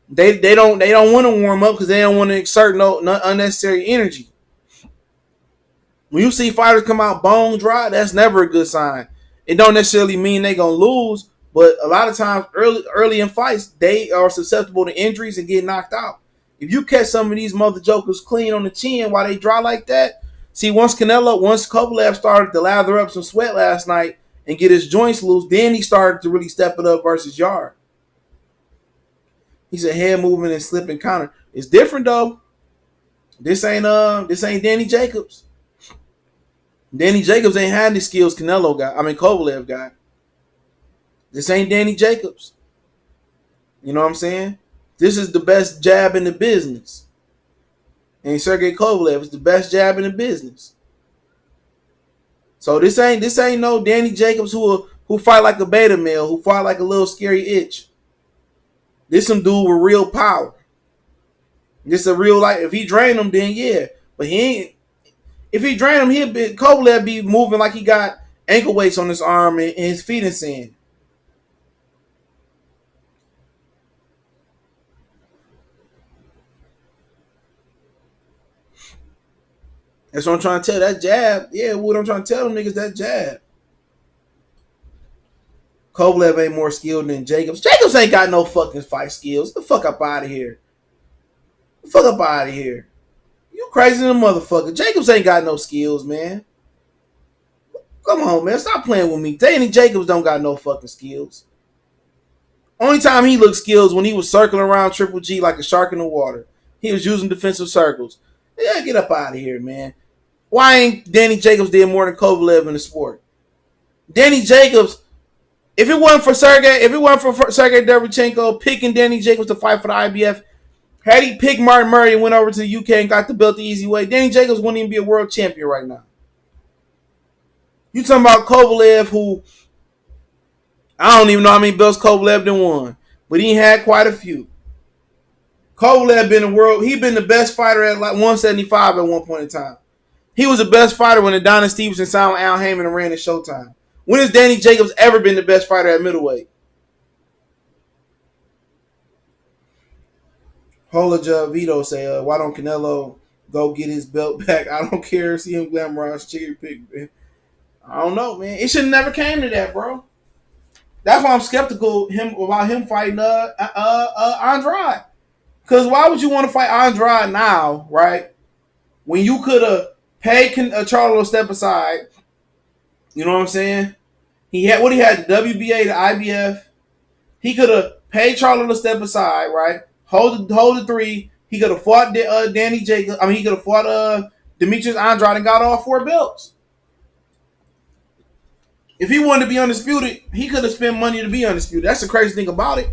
Speaker 1: they don't want to warm up because they don't want to exert no unnecessary energy. When you see fighters come out bone dry, that's never a good sign. It don't necessarily mean they're gonna lose, but a lot of times early in fights, they are susceptible to injuries and get knocked out. If you catch some of these mother jokers clean on the chin while they dry like that, see once Kovalev started to lather up some sweat last night and get his joints loose, then he started to really step it up versus Yarde. He said head movement and slip and counter. It's different though. This ain't Danny Jacobs. Danny Jacobs ain't had the skills Kovalev got. This ain't Danny Jacobs. You know what I'm saying? This is the best jab in the business. And Sergey Kovalev is the best jab in the business. So this ain't no Danny Jacobs who fight like a beta male, who fight like a little scary itch. This some dude with real power. This a real life. If he drain him, then yeah. But he ain't. If he drain him, Kovalev be moving like he got ankle weights on his arm and his feet in sand. That's what I'm trying to tell. That jab, yeah, what I'm trying to tell them niggas, that jab. Kovalev ain't more skilled than Jacobs. Jacobs ain't got no fucking fight skills. Get the fuck up out of here. Get the fuck up out of here. You crazy than a motherfucker. Jacobs ain't got no skills, man. Come on, man. Stop playing with me. Danny Jacobs don't got no fucking skills. Only time he looked skills when he was circling around Triple G like a shark in the water. He was using defensive circles. Yeah, get up out of here, man. Why ain't Danny Jacobs did more than Kovalev in the sport? Danny Jacobs, if it wasn't for Sergey Derevchenko picking Danny Jacobs to fight for the IBF, had he picked Martin Murray and went over to the UK and got the belt the easy way, Danny Jacobs wouldn't even be a world champion right now. You talking about Kovalev, who I don't even know how many belts Kovalev done won, but he had quite a few. Kovalev been the best fighter at like 175 at one point in time. He was the best fighter when Adonis Stevenson signed with Al Heyman and ran at Showtime. When has Danny Jacobs ever been the best fighter at middleweight? Hola Vito say, why don't Canelo go get his belt back? I don't care. See him glamorize chicken pick, man. I don't know, man. It should have never came to that, bro. That's why I'm skeptical about him fighting Andrade. Because why would you want to fight Andrade now, right? When you could have paid Charlo to step aside. You know what I'm saying? He had the WBA, the IBF. He could have paid Charlo to step aside, right? Hold the three. He could have fought Danny Jacobs. He could have fought Demetrius Andrade and got all 4 belts. If he wanted to be undisputed, he could have spent money to be undisputed. That's the crazy thing about it.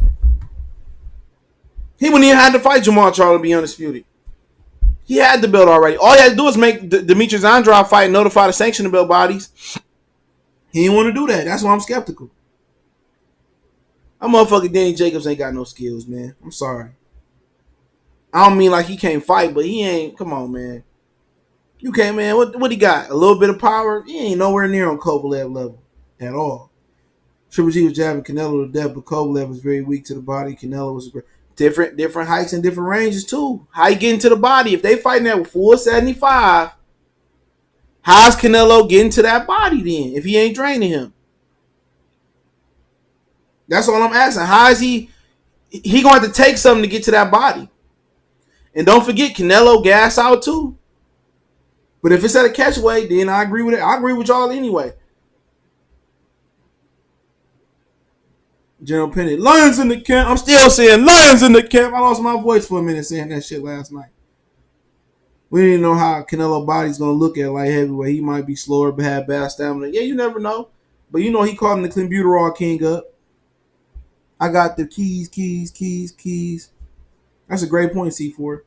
Speaker 1: He wouldn't even have to fight Jamal Charlo to be undisputed. He had the belt already. All he had to do is make Demetrius Andrade fight and notify the sanctioning belt bodies. He didn't want to do that. That's why I'm skeptical. That motherfucker Danny Jacobs ain't got no skills, man. I'm sorry. I don't mean like he can't fight, but he ain't. Come on, man. You can't, man. What he got? A little bit of power? He ain't nowhere near on Kovalev level at all. Triple G was jabbing Canelo to death, but Kovalev was very weak to the body. Canelo was different heights and different ranges too. How you getting to the body? If they fighting that with full 75, how's Canelo getting to that body then? If he ain't draining him, that's all I'm asking. How is he gonna have to take something to get to that body? And don't forget, Canelo gas out too. But if it's at a catch weight, then I agree with it. I agree with y'all anyway. General Penny, lions in the camp. I'm still saying lions in the camp. I lost my voice for a minute saying that shit last night. We didn't know how Canelo body's going to look at light heavyweight. He might be slower, but have bad stamina. Yeah, you never know. But you know he called him the Clenbuterol King up. I got the keys. That's a great point, C4.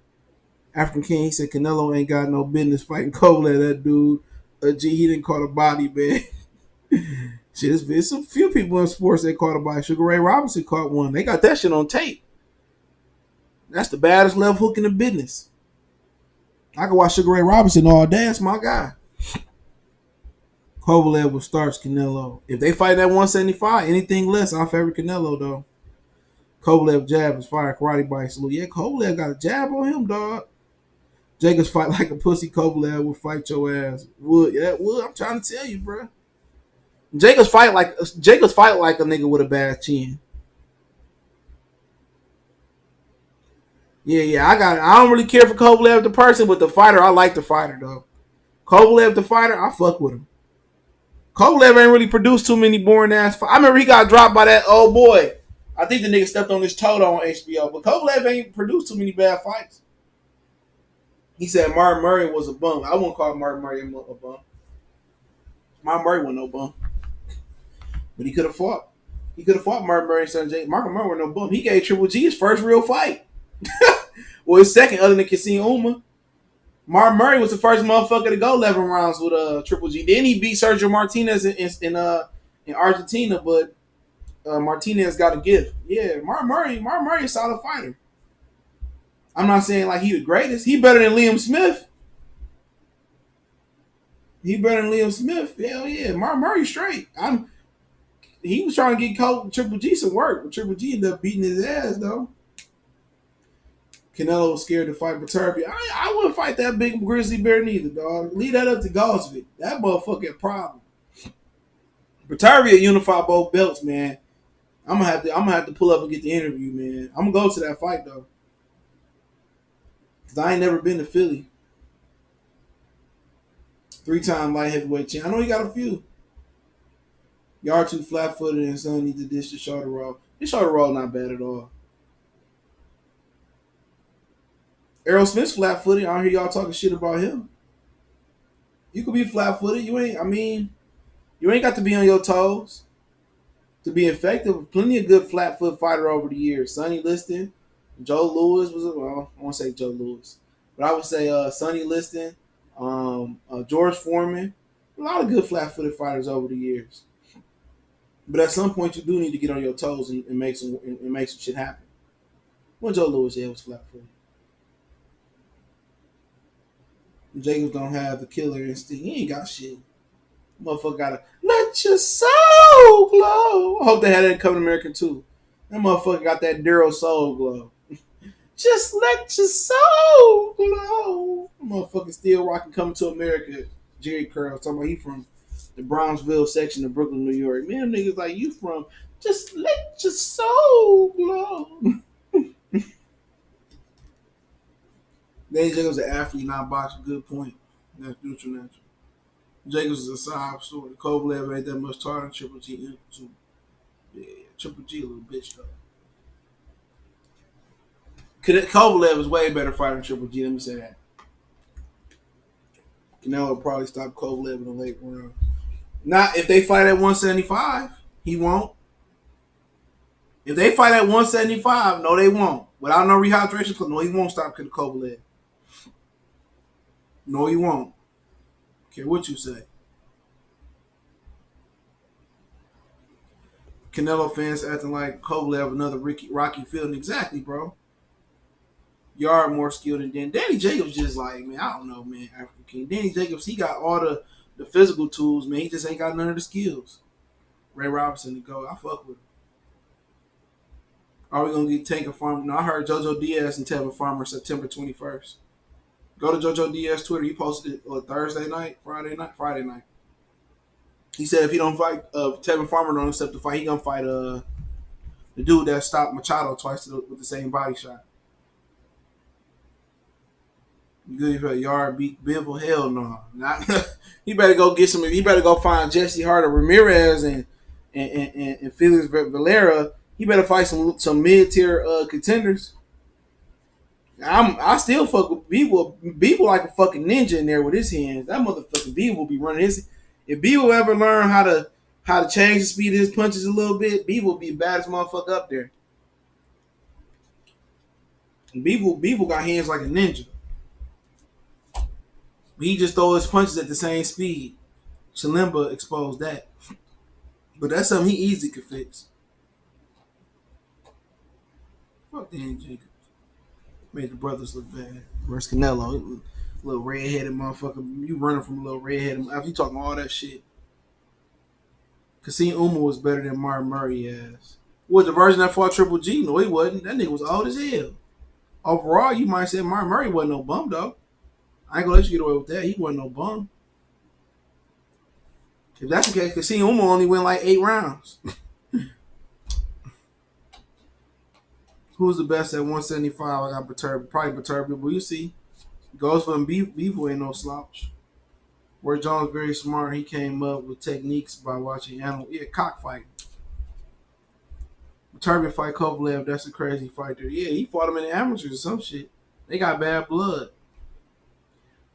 Speaker 1: African King, he said Canelo ain't got no business fighting Kovalev. That dude He didn't call a body, man. Shit, it's a few people in sports that caught a body. Sugar Ray Robinson caught one. They got that shit on tape. That's the baddest left hook in the business. I can watch Sugar Ray Robinson all day. That's my guy. Kovalev will starts Canelo. If they fight at 175, anything less, I favor Canelo though. Kovalev jab is fire. Karate bite salute. Yeah, Kovalev got a jab on him, dog. Jacobs fight like a pussy. Kovalev will fight your ass. Wood, yeah, Wood. I'm trying to tell you, bro. Jacobs fight like a nigga with a bad chin. Yeah. I don't really care for Kovalev the person, but the fighter, I like the fighter though. Kovalev the fighter, I fuck with him. Kovalev ain't really produced too many boring ass fights. I remember he got dropped by that old boy. I think the nigga stepped on his toe on HBO, but Kovalev ain't produced too many bad fights. He said Martin Murray was a bum. I wouldn't call Martin Murray a bum. Martin Murray wasn't no bum. But he could have fought. He could have fought Martin Murray and Son Jay. Martin Murray was no bum. He gave Triple G his first real fight. Well, his second, other than Kassim Uma. Martin Murray was the first motherfucker to go 11 rounds with Triple G. Then he beat Sergio Martinez in Argentina, but Martinez got a gift. Yeah, Martin Murray is a solid fighter. I'm not saying like he the greatest. He better than Liam Smith. Hell yeah. Martin Murray straight. He was trying to get Triple G some work, but Triple G ended up beating his ass though. Canelo was scared to fight Beterbiev. I wouldn't fight that big grizzly bear neither, dog. Leave that up to Gosvick. That motherfucking problem. Beterbiev unified both belts, man. I'm gonna have to pull up and get the interview, man. I'm gonna go to that fight though, cause I ain't never been to Philly. 3-time light heavyweight champ. I know he got a few. Yarde too flat footed and son needs to dish the shoulder roll. His shoulder roll not bad at all. Errol Smith's flat footed. I don't hear y'all talking shit about him. You could be flat footed. You ain't got to be on your toes to be effective. Plenty of good flat foot fighter over the years. Sonny Liston, Joe Louis I won't say Joe Louis, but I would say Sonny Liston, George Foreman. A lot of good flat footed fighters over the years. But at some point, you do need to get on your toes and make some shit happen. When Joe Louis was flat footed. Jacobs don't have the killer instinct. He ain't got shit. Motherfucker gotta let your soul glow. I hope they had that in Coming American too. That motherfucker got that Daryl soul glow. Just let your soul glow. That motherfucker still rocking Coming to America. Jerry Curl talking about he from the Brownsville section of Brooklyn, New York. Man, niggas like you from just let your soul glow. Danny Jacobs is an athlete, not boxer. Good point. That's neutral. Jacobs is a side story. Kovalev ain't that much taller than Triple G. Yeah, Triple G a little bitch though. Kovalev is way better fighter than Triple G. Let me say that. Canelo will probably stop Kovalev in the late round. Not if they fight at 175. He won't. If they fight at 175, no, they won't. Without no rehydration, no, he won't stop Kovalev. No, he won't. Care what you say. Canelo fans acting like Kovalev another Rocky Fielding. Exactly, bro. Yarde more skilled than Danny Jacobs. Just like, man, I don't know, man. African King Danny Jacobs, he got all the physical tools, man. He just ain't got none of the skills. Ray Robinson to go. I fuck with him. Are we gonna get Tank and Farmer? No, I heard JoJo Diaz and Tevin Farmer September 21st. Go to JoJo Diaz Twitter. He posted it Friday night. He said if he don't fight, Tevin Farmer don't accept the fight, he gonna fight the dude that stopped Machado twice with the same body shot. You good for Yarde beat Bivol? Hell no. Not, he better go get some. He better go find Jesse Hart or Ramirez and Felix Valera. He better fight some mid tier contenders. I still fuck with Bivol. Bivol like a fucking ninja in there with his hands. That motherfucking Bivol will be running his. If Bivol ever learn how to change the speed of his punches a little bit, Bivol will be the baddest motherfucker up there. Bivol got hands like a ninja. He just throw his punches at the same speed. Chilemba exposed that. But that's something he easily could fix. Fuck Dan Jacobs. Made the brothers look bad. Where's Canelo? Little redheaded motherfucker. You running from a little redheaded. After you talking all that shit. Kassim Uma was better than Martin Murray ass. What, the version that fought Triple G? No, he wasn't. That nigga was old as hell. Overall, you might say Martin Murray wasn't no bum, though. I ain't gonna let you get away with that. He wasn't no bum. If that's the case, Kassim Uma only went like 8 rounds. Who's the best at 175? I got Perturbed. Probably Perturbed, but you see. Goes for him. Bevo ain't no slouch. Where Jones very smart. He came up with techniques by watching animal. Yeah, cockfighting. Perturbed fight Kovalev. That's a crazy fight there. Yeah, he fought him in the amateurs or some shit. They got bad blood.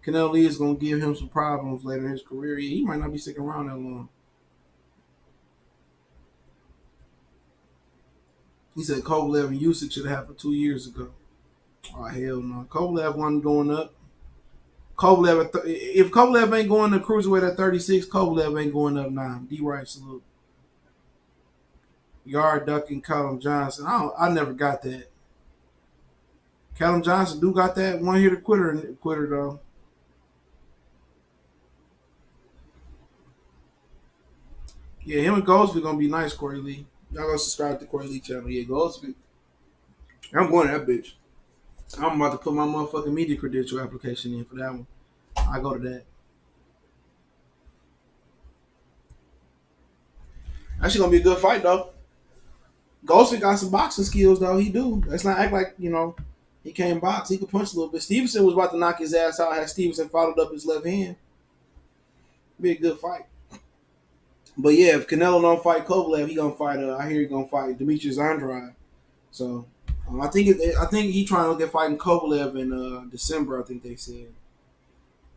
Speaker 1: Canelo Lee is going to give him some problems later in his career. Yeah, he might not be sticking around that long. He said Kovalev and Usyk should have happened 2 years ago. Oh, hell no. Kovalev wasn't going up. If Kovalev ain't going to cruiserweight at 36, Kovalev ain't going up now. D-Right salute. Yarde ducking Callum Johnson. I never got that. Callum Johnson do got that one here to quitter though. Yeah, him and Goldsby gonna be nice, Corey Lee. Y'all go subscribe to Corey Lee channel. Yeah, Goldsby. I'm going to that bitch. I'm about to put my motherfucking media credential application in for that one. I go to that. Actually gonna be a good fight though. Goldsby got some boxing skills though. He do. Let's not act like, he can't box. He could punch a little bit. Stevenson was about to knock his ass out. Had Stevenson followed up his left hand. Be a good fight. But yeah, if Canelo don't fight Kovalev, he gonna fight. I hear he gonna fight Demetrius Andrade. So I think he trying to get fighting Kovalev in December. I think they said.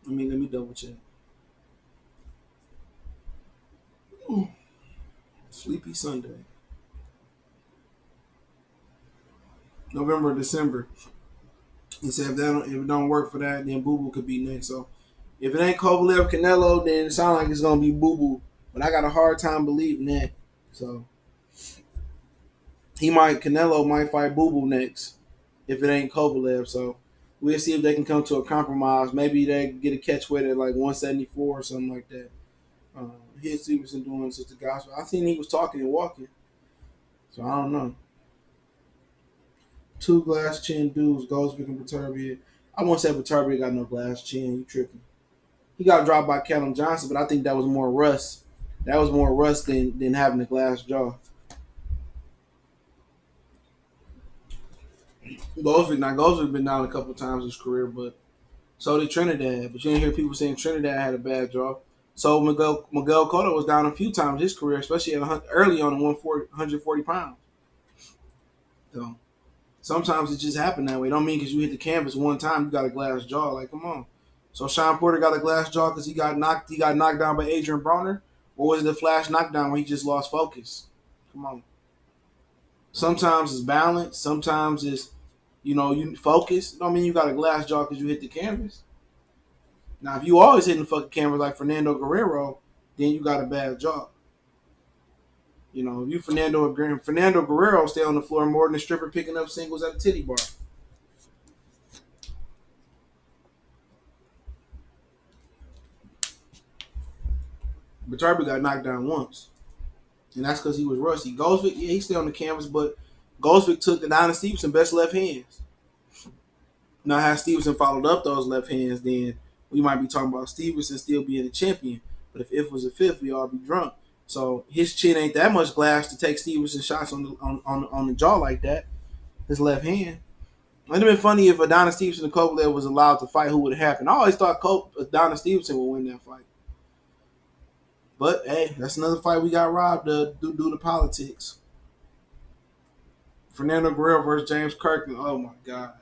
Speaker 1: Let me double check. Ooh. Sleepy Sunday. November or December. He said if it don't work for that, then Boo Boo could be next. So if it ain't Kovalev Canelo, then it sounds like it's gonna be Boo Boo. But I got a hard time believing that. So Canelo might fight Boo Boo next if it ain't Kovalev. So we'll see if they can come to a compromise. Maybe they get a catch weight at like 174 or something like that. Heath Stevenson doing such a gospel. I seen he was talking and walking. So I don't know. 2 glass chin dudes, Goldsby and Perturbia. I won't say Perturbia got no glass chin. You tripping. He got dropped by Callum Johnson, but I think that was more rust. That was more rust than having a glass jaw. Goldsby been down a couple times in his career, but so did Trinidad. But you didn't hear people saying Trinidad had a bad jaw. So Miguel Cotto was down a few times in his career, especially early on at 140 pounds. So sometimes it just happened that way. Don't mean because you hit the canvas one time you got a glass jaw. Like, come on. So Sean Porter got a glass jaw because he got knocked down by Adrian Broner, or was it a flash knockdown where he just lost focus? Come on. Sometimes it's balance. Sometimes it's you focus. Don't mean you got a glass jaw because you hit the canvas. Now, if you always hitting the fucking canvas like Fernando Guerrero, then you got a bad jaw. If you Fernando Guerrero stay on the floor more than a stripper picking up singles at a titty bar. But Turby got knocked down once. And that's because he was rusty. Goldsvik, yeah, he stayed on the canvas, but Goldsvik took the Adonis Stevenson best left hands. Now, had Stevenson followed up those left hands, then we might be talking about Stevenson still being a champion. But if was a fifth, we all be drunk. So his chin ain't that much glass to take Stevenson shots on the jaw like that. His left hand. It'd have been funny if Adonis Stevenson and Kovalev was allowed to fight. Who would have happened? I always thought Adonis Stevenson would win that fight. But hey, that's another fight we got robbed due to politics. Fernando Guerrero versus James Kirkland. Oh my God.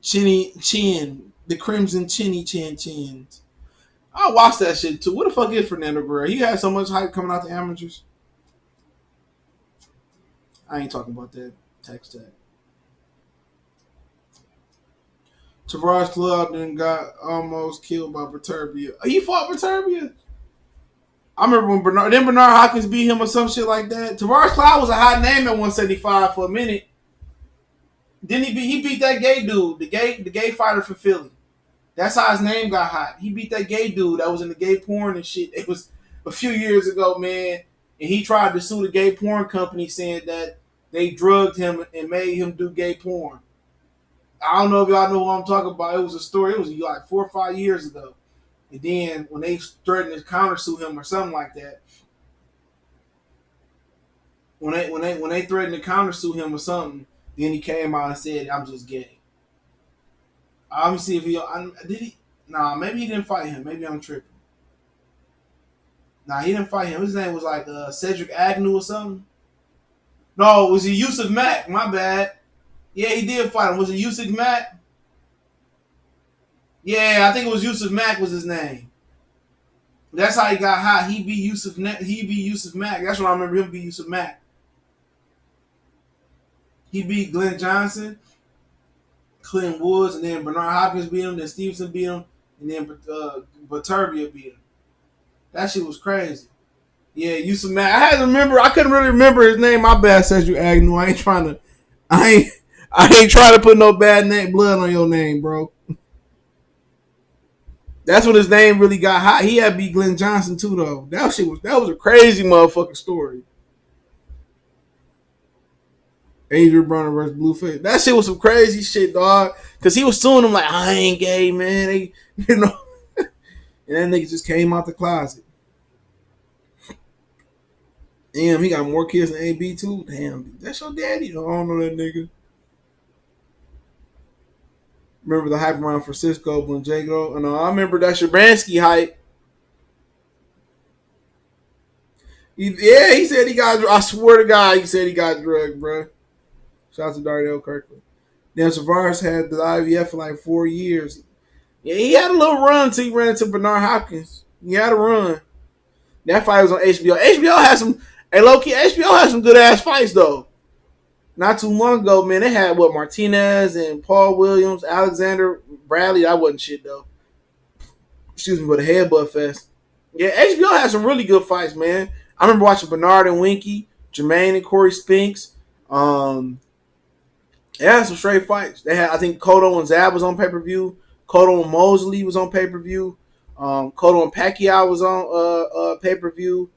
Speaker 1: Chin. The Crimson Chins. I watched that shit too. What the fuck is Fernando Guerrero? He had so much hype coming out the amateurs. I ain't talking about that. Text tag. Tavares Club then got almost killed by Perturbia. He fought Perturbia? I remember when Bernard Hopkins beat him or some shit like that. Tavares Cloud was a hot name at 175 for a minute. Then he beat that gay dude, the gay fighter for Philly. That's how his name got hot. He beat that gay dude that was in the gay porn and shit. It was a few years ago, man. And he tried to sue the gay porn company saying that they drugged him and made him do gay porn. I don't know if y'all know what I'm talking about. It was a story. It was like 4 or 5 years ago. And then when they threatened to countersue him or something like that, when they threatened to countersue him or something, then he came out and said, "I'm just gay." Let me see if did he. Nah, maybe he didn't fight him. Maybe I'm tripping. Nah, he didn't fight him. His name was like Cedric Agnew or something. No, was it Yusuf Mack? My bad. Yeah, he did fight him. Was it Yusuf Mack? Yeah, I think it was Yusuf Mack was his name. That's how he got hot. He beat Yusuf Mack. That's what I remember him beat Yusuf Mack. He beat Glenn Johnson, Clinton Woods, and then Bernard Hopkins beat him, then Stevenson beat him, and then Baturbia beat him. That shit was crazy. Yeah, Yusuf Mack. I couldn't really remember his name. My bad, Cedric Agnew. I ain't trying to put no bad blood on your name, bro. That's when his name really got hot. He had beat Glenn Johnson too, though. That was a crazy motherfucking story. Adrian Broner versus Blueface. That shit was some crazy shit, dog. Cause he was suing him like, I ain't gay, man. And that nigga just came out the closet. Damn, he got more kids than AB too. Damn, that's your daddy. I don't know that nigga. Remember the hype around Francisco when Jago? No, I remember that Shabransky hype. He said he got. I swear to God, he said he got drugged, bro. Shout out to Darnell Kirkland. Then Tavares had the IVF for like 4 years. Yeah, he had a little run until he ran into Bernard Hopkins. He had a run. That fight was on HBO. HBO had some. Hey, low-key, HBO had some good ass fights though. Not too long ago, man, they had Martinez and Paul Williams, Alexander Bradley. That wasn't shit though. Excuse me, but a headbutt fest. Yeah, HBO had some really good fights, man. I remember watching Bernard and Winky, Jermaine and Corey Spinks. They had some straight fights. They had, I think, Cotto and Zab was on pay-per-view. Cotto and Mosley was on pay-per-view. Cotto and Pacquiao was on pay-per-view.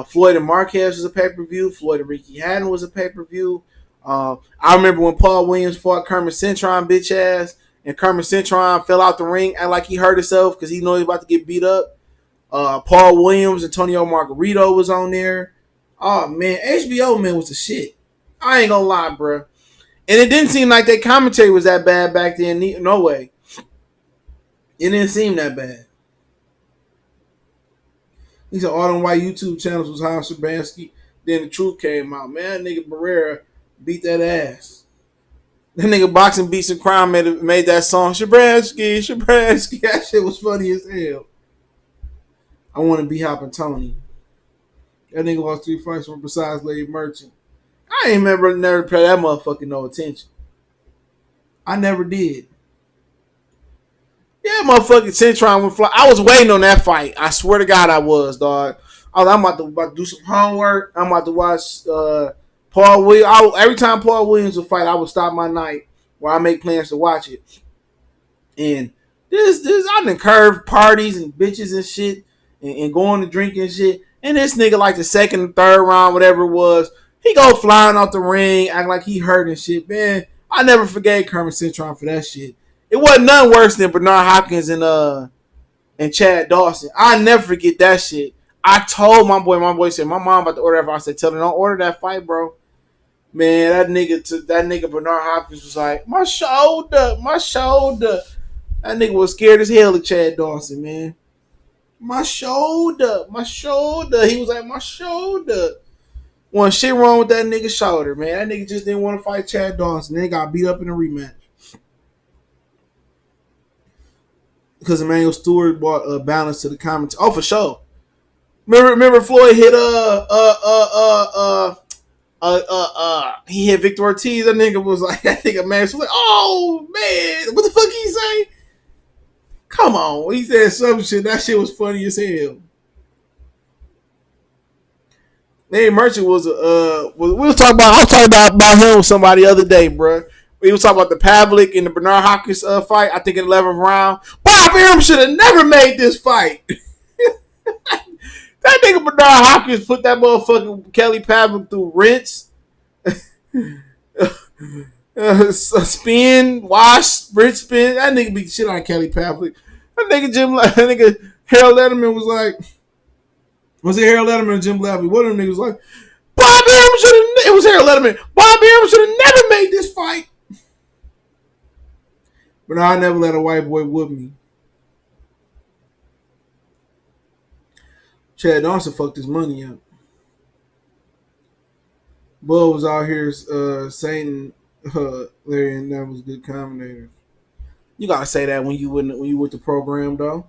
Speaker 1: Floyd and Marquez was a pay-per-view. Floyd and Ricky Hatton was a pay-per-view. I remember when Paul Williams fought Kermit Cintron, bitch ass, and Kermit Cintron fell out the ring, acting like he hurt himself because he knew he was about to get beat up. Paul Williams, Antonio Margarito was on there. Oh, man, HBO, man, was the shit. I ain't gonna lie, bro. And it didn't seem like that commentary was that bad back then. No way. It didn't seem that bad. He said all them white YouTube channels was Hans Shabansky. Then the truth came out. Man, that nigga Barrera beat that ass. That nigga Boxing Beats and Crime made that song. Shabransky. That shit was funny as hell. I want to be Hoppin' Tony. That nigga lost 3 fights from besides Lady Merchant. I ain't never pay that motherfucker no attention. I never did. Yeah, motherfucking Cintron would fly. I was waiting on that fight. I swear to God I was, dog. I'm about to do some homework. I'm about to watch Paul Williams. Every time Paul Williams would fight, I would stop my night where I make plans to watch it. And I done curved parties and bitches and shit and going to drink and shit. And this nigga, like the second or third round, whatever it was, he go flying off the ring, acting like he hurt and shit. Man, I never forgave Kermit Cintron for that shit. It wasn't nothing worse than Bernard Hopkins and Chad Dawson. I never forget that shit. I told my boy said, my mom about to order that fight. I said, tell her don't order that fight, bro. Man, that nigga Bernard Hopkins was like, my shoulder. That nigga was scared as hell of Chad Dawson, man. My shoulder. He was like, my shoulder. Wasn't shit wrong with that nigga's shoulder, man. That nigga just didn't want to fight Chad Dawson. Then he got beat up in a rematch. Because Emmanuel Stewart brought a balance to the commentary. Oh, for sure. Remember Floyd hit he hit Victor Ortiz. That nigga was like, that nigga Max was like, oh man, what the fuck he say? Come on, he said some shit. That shit was funny as hell. Nate Merchant was we was talking about. I was talking about him with somebody the other day, bro. We was talking about the Pavlik and the Bernard Hopkins fight. I think in the 11th round, Bob Arum should have never made this fight. That nigga Bernard Hopkins put that motherfucking Kelly Pavlik through rinse, spin, wash, rinse, spin. That nigga beat shit on Kelly Pavlik. That nigga Harold Letterman was like. Was it Harold Letterman or Jim Blavey? One of them niggas was like, Bob Arum should have. It was Harold Letterman. Bob Arum should have never made this fight. But I never let a white boy whoop me. Chad Dawson fucked his money up. Bull was out here saying Larry and that was good commentators. You gotta say that when you with the program though.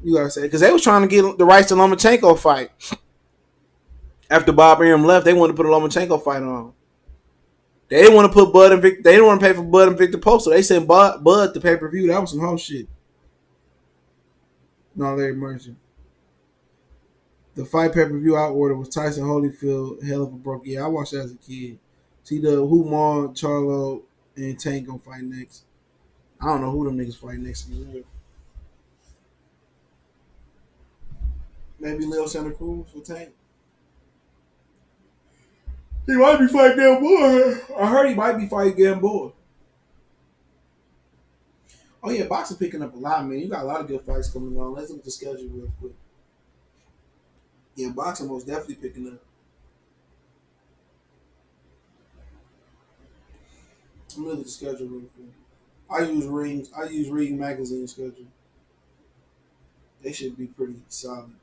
Speaker 1: You gotta say because they was trying to get the rights to Lomachenko fight. After Bob Arum left, they wanted to put a Lomachenko fight on. They didn't want to put Bud and Victor. They didn't want to pay for Bud and Victor Post, so they sent Bud to pay per view. That was some whole shit. No, Larry Merchant. The fight pay per view out order was Tyson Holyfield, hell of a broke. Yeah, I watched that as a kid. See the who Maul, Charlo, and Tank gonna fight next. I don't know who them niggas fight next. Maybe Leo Santa Cruz for Tank. He might be fighting Gamboa. I heard he might be fighting Gamboa. Oh yeah, boxing picking up a lot, man. You got a lot of good fights coming on. Let's look at the schedule real quick. Yeah, boxing most definitely picking up. I'm looking at the schedule real quick. I use Ring magazine schedule. They should be pretty solid.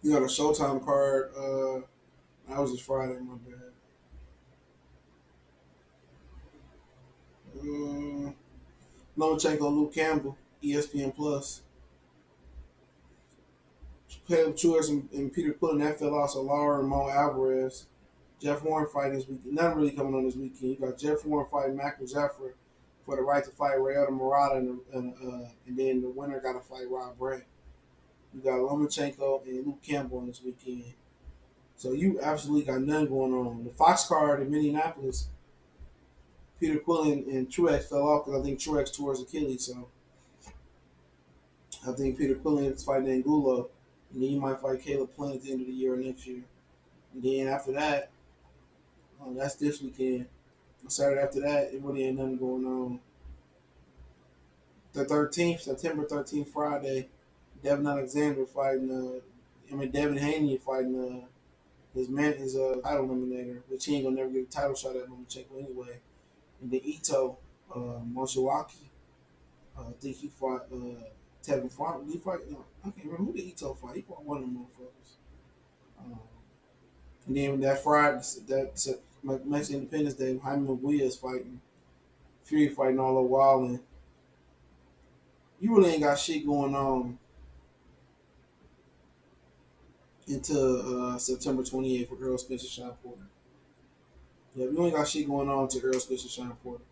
Speaker 1: You got a Showtime card. That was just Friday, my bad. Lomachenko, Luke Campbell, ESPN Plus. Caleb Truex and Peter Quillen, that fell out. So Lara and Alvarez. Jeff Warren fighting this weekend. Nothing really coming on this weekend. You got Jeff Warren fighting Michael Zephyr for the right to fight Rayola Murata, and then the winner got to fight Rob Brandt. You got Lomachenko and Luke Campbell on this weekend. So you absolutely got nothing going on. The Fox card in Minneapolis, Peter Quillen and Truex fell off because I think Truex tore his Achilles. So I think Peter Quillen is fighting Angulo. And then you might fight Caleb Plant at the end of the year or next year. And then after that, that's this weekend. Saturday after that, it really ain't nothing going on. The 13th, September 13th, Friday, Devin Alexander fighting, Devin Haney fighting his title eliminator, which he ain't gonna never get a title shot at Lomachenko anyway. And then Ito, Moshiwaki, I think he fought Tevin Farmer. Did he fight? No, I can't remember who did Ito fight. He fought one of them motherfuckers. And then that Friday, that next Independence Day, Jaime Maguire is fighting. Fury fighting all over while, and you really ain't got shit going on until September 28th for Earl Spence and Sean Porter. Yeah, you ain't got shit going on until Earl Spence and Sean Porter.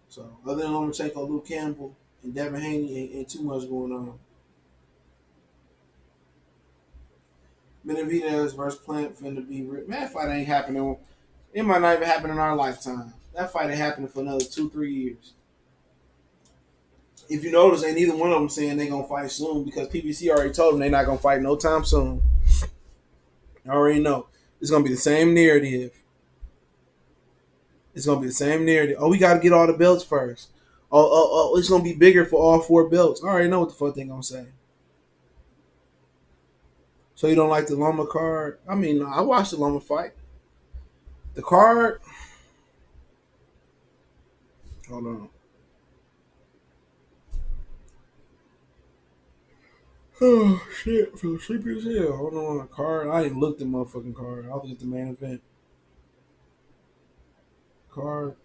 Speaker 1: So other than Lomachenko, Luke Campbell, and Devin Haney, ain't too much going on. Benavidez versus Plant finna be man. That fight ain't happening. It might not even happen in our lifetime. That fight ain't happening for another 2-3 years. If you notice, ain't neither one of them saying they gonna fight soon because PBC already told them they not gonna fight no time soon. I already know. It's gonna be the same narrative. It's gonna be the same narrative. Oh, we gotta get all the belts first. Oh, it's gonna be bigger for all 4 belts. I already know what the fuck they gonna say. So you don't like the Loma card? I mean, I watched the Loma fight. The card. Hold on. Oh shit! I feel sleepy as hell. Hold on, the card. I ain't looked at the motherfucking card. I'll look at the main event. card.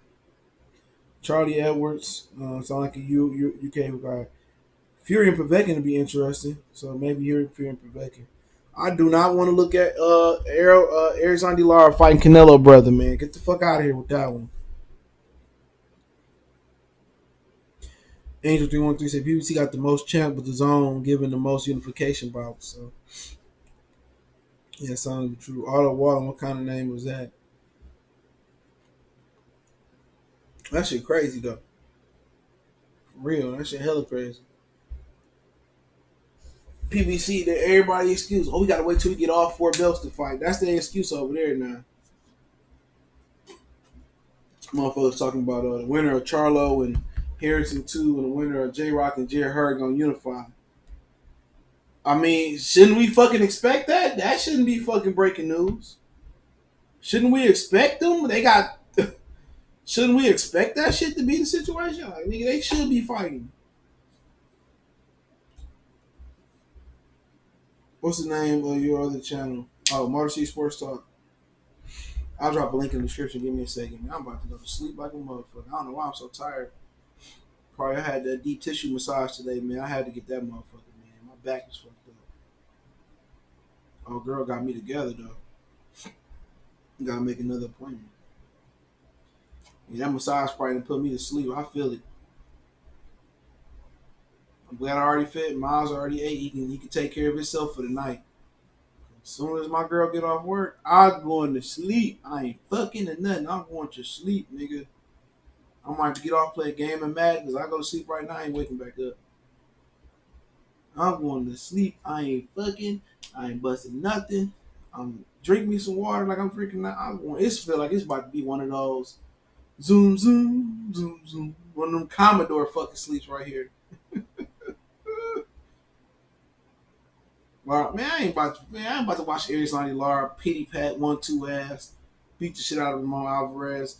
Speaker 1: Charlie Edwards, sound like a UK guy. Fury and Povetkin to be interesting. So maybe Fury and Povetkin. I do not want to look at Alexander Lara fighting Canelo, brother, man. Get the fuck out of here with that one. Angel 313 said PBC got the most champ with the zone, given the most unification bouts. So yeah, sounds true. Otto Wallen, what kind of name was that? That shit crazy though. For real, that shit hella crazy. PBC, that everybody excuse. Oh, we gotta wait till we get all 4 belts to fight. That's the excuse over there now. Motherfuckers talking about the winner of Charlo and Harrison 2 and the winner of J-Rock and Jared Hurd gonna unify. I mean, shouldn't we fucking expect that? That shouldn't be fucking breaking news. Shouldn't we expect them? Shouldn't we expect that shit to be the situation? Like, nigga, they should be fighting. What's the name of your other channel? Oh, Motor City Sports Talk. I'll drop a link in the description. Give me a second. I'm about to go to sleep like a motherfucker. I don't know why I'm so tired. Probably I had that deep tissue massage today, man. I had to get that motherfucker, man. My back is fucked up. Oh, girl got me together, though. Gotta make another appointment. Yeah, that massage probably done put me to sleep. I feel it. I'm glad I already fit. Miles already ate. He can take care of himself for the night. As soon as my girl get off work, I'm going to sleep. I ain't fucking or nothing. I'm going to sleep, nigga. I might get off, play a game of Madden, because I go to sleep right now. I ain't waking back up. I'm going to sleep. I ain't fucking. I ain't busting nothing. I'm drink me some water like I'm freaking out. It's feel like it's about to be one of those zoom, zoom, zoom, zoom. One of them Commodore fucking sleeps right here. Lara, man, I ain't about to watch Alexander Lara pity pat 1-2 ass, beat the shit out of him on Alvarez.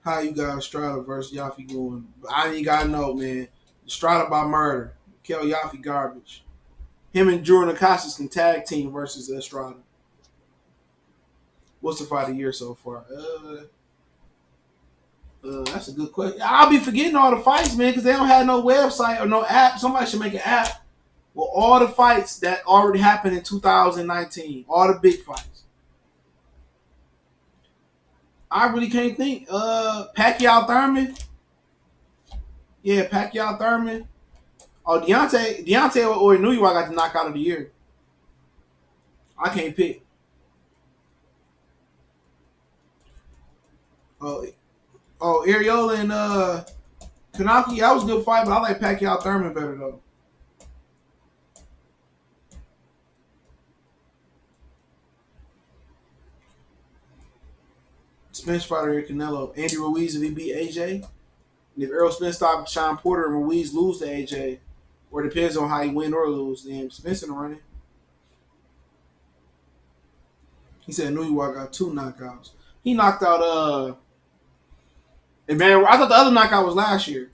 Speaker 1: How you got Estrada versus Yafi going? I ain't gotta know, man. Estrada by murder. Kel Yafi garbage. Him and Jordan Acosta can tag team versus Estrada. What's the fight of the year so far? That's a good question. I'll be forgetting all the fights, man, because they don't have no website or no app. Somebody should make an app with all the fights that already happened in 2019. All the big fights. I really can't think. Pacquiao Thurman. Yeah, Pacquiao Thurman. Oh, Deontay or New York got the knockout of the year. I can't pick. Ariola and Kanaki, that was a good fight, but I like Pacquiao Thurman better though. Spence fighter here, Canelo. Andy Ruiz if he beat AJ. And if Errol Spence stops Sean Porter and Ruiz lose to AJ, or it depends on how he win or lose, then Spence in the running. He said New York got 2 knockouts. He knocked out and man, I thought the other knockout was last year.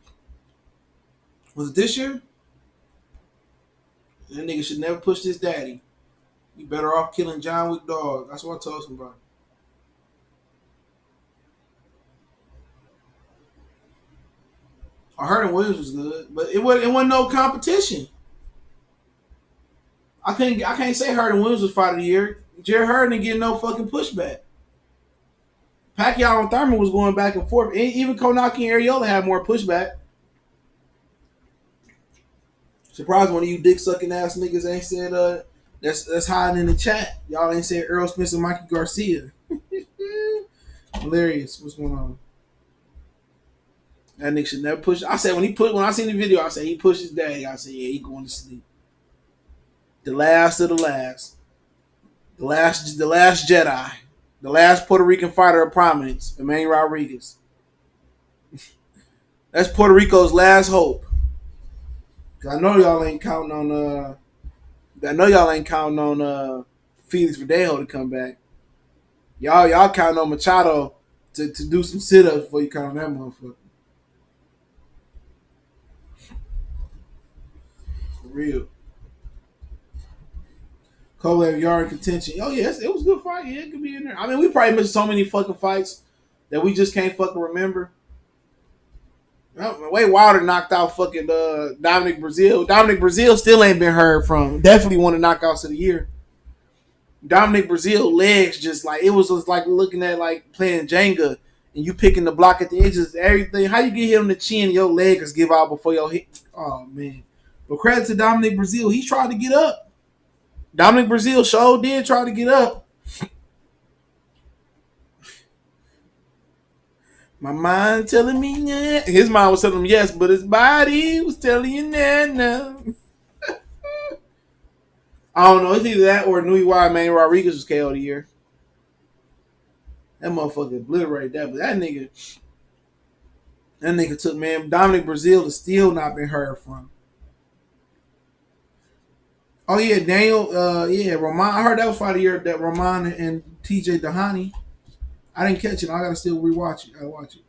Speaker 1: Was it this year? That nigga should never push his daddy. You better off killing John Wick dog. That's what I told somebody. I heard Williams was good, but it wasn't no competition. I can't say Herman Williams was fight of the year. Jared Hurd didn't get no fucking pushback. Pacquiao and Thurman was going back and forth. Even Konaki and Ariola had more pushback. Surprised one of you dick sucking ass niggas ain't said that's hiding in the chat. Y'all ain't said Earl Spence and Mikey Garcia. Hilarious. What's going on? That nigga should never push. I said when I seen the video, I said he pushed his daddy. I said, yeah, he going to sleep. The last of the last. The last Jedi. The last Puerto Rican fighter of prominence, Emmanuel Rodriguez. That's Puerto Rico's last hope. I know y'all ain't counting on Felix Verdejo to come back. Y'all counting on Machado to do some sit-ups before you count on that motherfucker. For real. Kovalev Yarde contention. Oh yes, it was a good fight. Yeah, it could be in there. I mean, we probably missed so many fucking fights that we just can't fucking remember. Way Wilder knocked out fucking Dominic Brazil. Dominic Brazil still ain't been heard from. Definitely one of the knockouts of the year. Dominic Brazil legs just like it was just like looking at like playing Jenga and you picking the block at the edges, everything. How you get hit on the chin, your leg is give out before your hit. Oh man. But credit to Dominic Brazil, he tried to get up. Dominic Brazil sure did try to get up. My mind telling me yeah. His mind was telling him yes, but his body was telling you no. I don't know. It's either that or Nui Wild Man Rodriguez was KO of the year. That motherfucker obliterated that. But that nigga took, man, Dominic Brazil to still not been heard from. Oh yeah, Daniel, Roman. I heard that was fight of the year, that Roman and TJ Dahani. I didn't catch it. I gotta still rewatch it. I gotta watch it.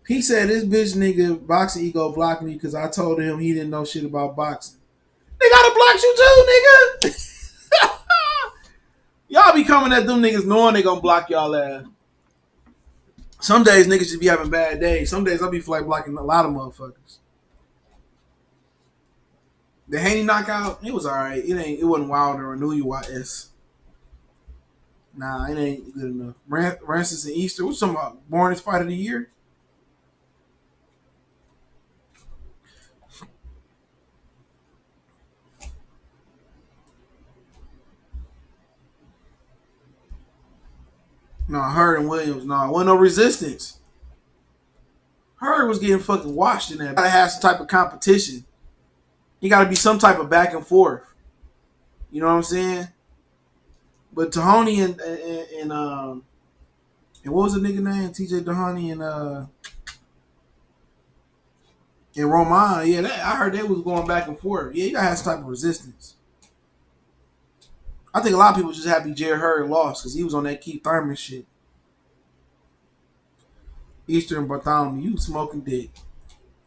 Speaker 1: He said this bitch nigga boxing ego blocked me because I told him he didn't know shit about boxing. They gotta block you too, nigga. Y'all be coming at them niggas knowing they gonna block y'all ass. Some days niggas just be having bad days. Some days I be like blocking a lot of motherfuckers. The Haney knockout, it was alright. It wasn't Wilder or Nui YS. Nah, it ain't good enough. Rancis and Easter, what's talking about? Born's fight of the year? No, Hurd and Williams. No, it wasn't no resistance. Hurd was getting fucking washed in that. Gotta have some type of competition. You gotta be some type of back and forth. You know what I'm saying? But Tahani and what was the nigga name? TJ Tahani and Roman. Yeah, I heard they was going back and forth. Yeah, you gotta have some type of resistance. I think a lot of people just happy Jared Hurd lost because he was on that Keith Thurman shit. Eastern Bartholomew, you smoking dick.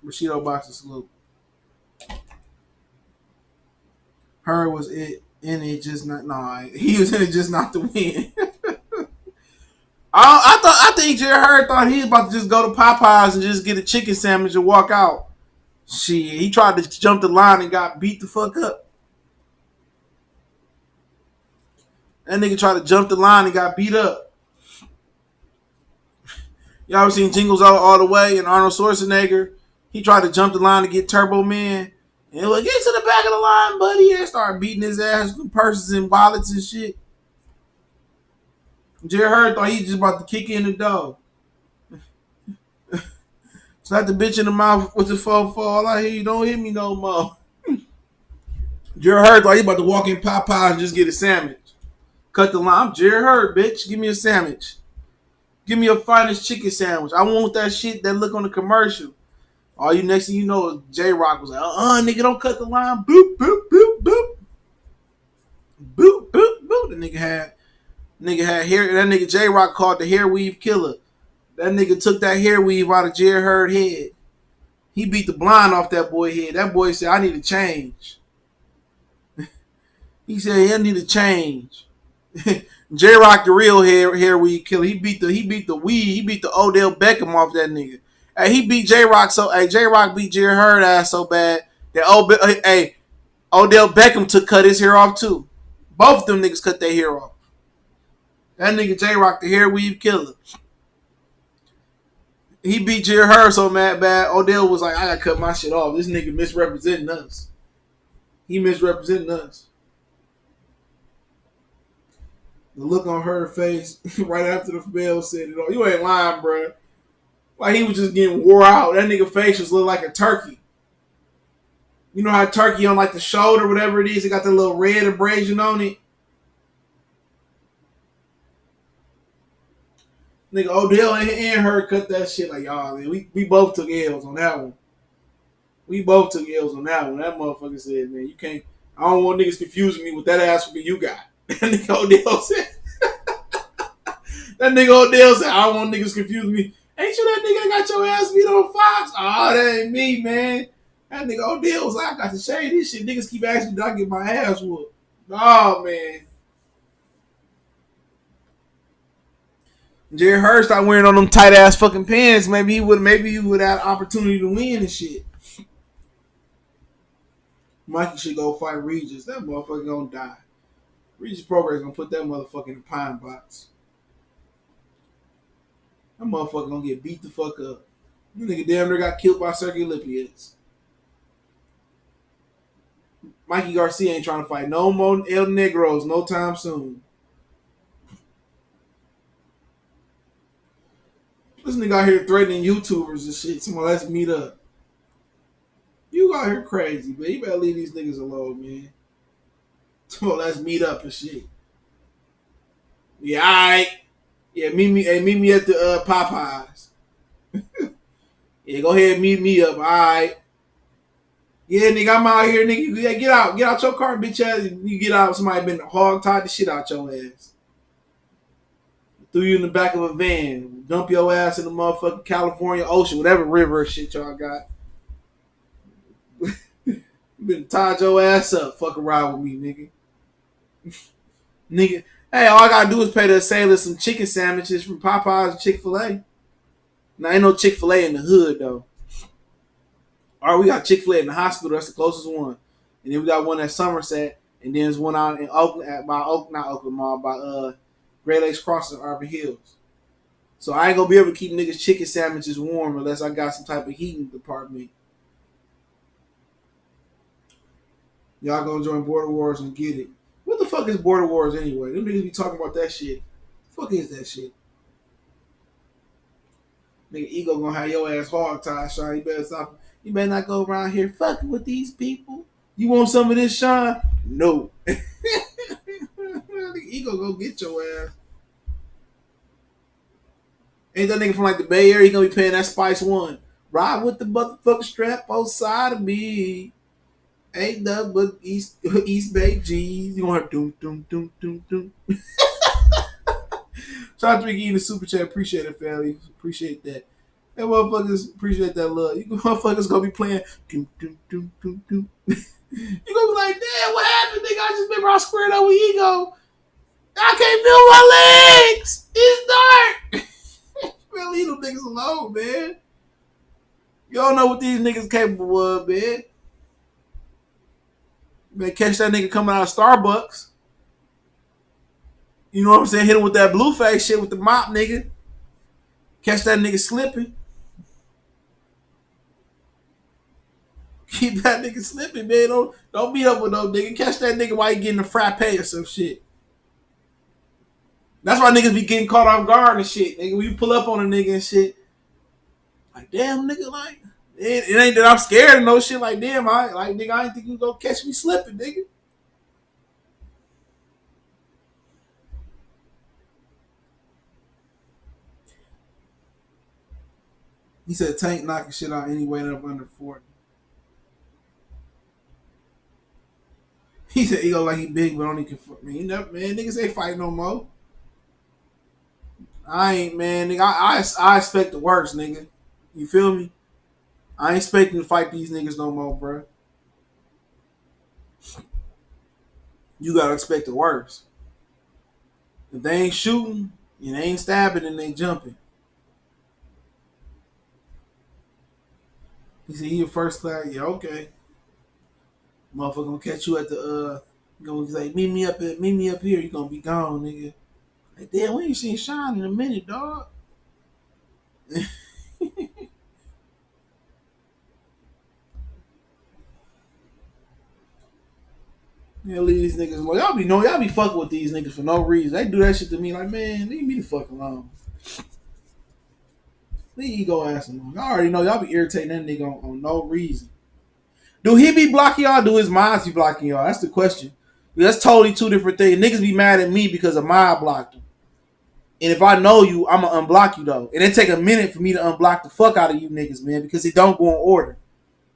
Speaker 1: Bushido Boxer salute. Hurd was in it just not. Nah, he was in it just not to win. I think Jared Hurd thought he was about to just go to Popeyes and just get a chicken sandwich and walk out. Shit, he tried to jump the line and got beat the fuck up. That nigga tried to jump the line and got beat up. Y'all ever seen Jingles all the way and Arnold Schwarzenegger? He tried to jump the line to get Turbo Man. And he was like, get to the back of the line, buddy. And started beating his ass with purses and wallets and shit. Jared Hurd thought he was just about to kick in the door. Slap the bitch in the mouth with the 4-4. All I hear you, don't hit me no more. Jared Hurd thought he about to walk in Popeyes and just get a sandwich. Cut the line. I'm Jared Hurd, bitch. Give me a sandwich. Give me your finest chicken sandwich. I want that shit that look on the commercial. All you next thing you know, J-Rock was like, nigga, don't cut the line. Boop, boop, boop, boop. Boop, boop, boop. The nigga had hair. That nigga J-Rock called the hair weave killer. That nigga took that hair weave out of Jared Hurd's head. He beat the blind off that boy head. That boy said, I need to change. He said, I need to change. J-Rock the real hair weave killer. He beat the weed. He beat the Odell Beckham off that nigga. Hey, he beat J-Rock J-Rock beat Jared Hurd ass so bad that Odell Beckham cut his hair off too. Both of them niggas cut their hair off. That nigga J-Rock the hair weave killer. He beat Jared Hurd so mad bad. Odell was like, I gotta cut my shit off. This nigga misrepresenting us. He misrepresenting us. The look on her face right after the bell said it all. You ain't lying, bro. Like he was just getting wore out. That nigga face just looked like a turkey. You know how turkey on like the shoulder, whatever it is, it got the little red abrasion on it. Nigga Odell and her cut that shit like, y'all, man, we both took L's on that one. We both took L's on that one. That motherfucker said, man, you can't, I don't want niggas confusing me with that ass whooping you got. That nigga Odell said, I don't want niggas confusing me. Ain't you that nigga that got your ass beat on Fox? Oh, that ain't me, man. That nigga Odell was like, I got to shade this shit. Niggas keep asking me, do I get my ass whooped? Oh, man. Jerry Hurst started wearing on them tight ass fucking pants. Maybe he would have opportunity to win and shit. Mikey should go fight Regis. That motherfucker gonna die. Regis Progress gonna put that motherfucker in the pine box. That motherfucker gonna get beat the fuck up. You nigga damn near got killed by Sergey Lipiets. Mikey Garcia ain't trying to fight no more El Negros no time soon. This nigga out here threatening YouTubers and shit. Someone, let's meet up. You out here crazy, man. You better leave these niggas alone, man. Someone, let's meet up and shit. Yeah, alright. Yeah, meet me at the Popeyes. Yeah, go ahead and meet me up, alright. Yeah, nigga, I'm out here, nigga. Yeah, get out your car, bitch ass. You get out, somebody been hog tied the shit out your ass. Threw you in the back of a van, dump your ass in the motherfucking California Ocean, whatever river shit y'all got. You been tied your ass up, fuck around with me, nigga. Nigga, hey, all I gotta do is pay the sailor some chicken sandwiches from Popeyes and Chick-fil-A. Now, ain't no Chick-fil-A in the hood, though. All right, we got Chick-fil-A in the hospital. That's the closest one. And then we got one at Somerset. And then there's one out in Oakland, not Oakland Mall, by Great Lakes Crossing, Arbor Hills. So I ain't gonna be able to keep niggas chicken sandwiches warm unless I got some type of heating department. Y'all gonna join Border Wars and get it. What the fuck is Border Wars anyway? Them niggas be talking about that shit. The fuck is that shit? Nigga ego gonna have your ass hog tied, Sean. You better stop. You better not go around here fucking with these people. You want some of this, Sean? No. Nigga ego go get your ass. Ain't that nigga from like the Bay Area? He gonna be paying that Spice One. Ride with the motherfucking strap outside of me. Ain't nothing but East Bay G's. You gonna have doom doom doom doom doom. Shout out to Ricky in the super chat. Appreciate it, family. Appreciate that. That motherfuckers appreciate that love. You motherfuckers gonna be playing doom doom doom doom doom. You gonna be like, damn, what happened, nigga? I just remember I squared up with ego. I can't feel my legs. It's dark. Man, leave them niggas alone, man. You don't know what these niggas capable of, man. Man, catch that nigga coming out of Starbucks. You know what I'm saying? Hit him with that blue face shit with the mop, nigga. Catch that nigga slipping. Keep that nigga slipping, man. Don't beat up with no nigga. Catch that nigga while he getting a frappe or some shit. That's why niggas be getting caught off guard and shit. Nigga, when you pull up on a nigga and shit, like, damn, nigga, like, it ain't that I'm scared of no shit. Like, damn, nigga, I ain't think you gonna catch me slipping, nigga. He said Tank knocking shit out anyway up under 40. He said ego like he big, but only can fuck me. Man, niggas ain't fighting no more. I ain't, man, nigga. I expect the worst, nigga. You feel me? I ain't expecting to fight these niggas no more, bro. You gotta expect the worst. If they ain't shooting and they ain't stabbing and they jumping. He said he a first class. Yeah, okay. Motherfucker gonna catch you at the gonna say, meet me up here. You gonna be gone, nigga. Like, damn, we ain't seen Sean in a minute, dog. Yeah, leave these niggas alone. Y'all be fucking with these niggas for no reason. They do that shit to me like, man, leave me the fuck alone. Leave ego ass alone. Y'all already know y'all be irritating that nigga on no reason. Do he be blocking y'all? Do his mods be blocking y'all? That's the question. That's totally two different things. Niggas be mad at me because a mod blocked them. And if I know you, I'm going to unblock you, though. And it take a minute for me to unblock the fuck out of you niggas, man, because it don't go in order.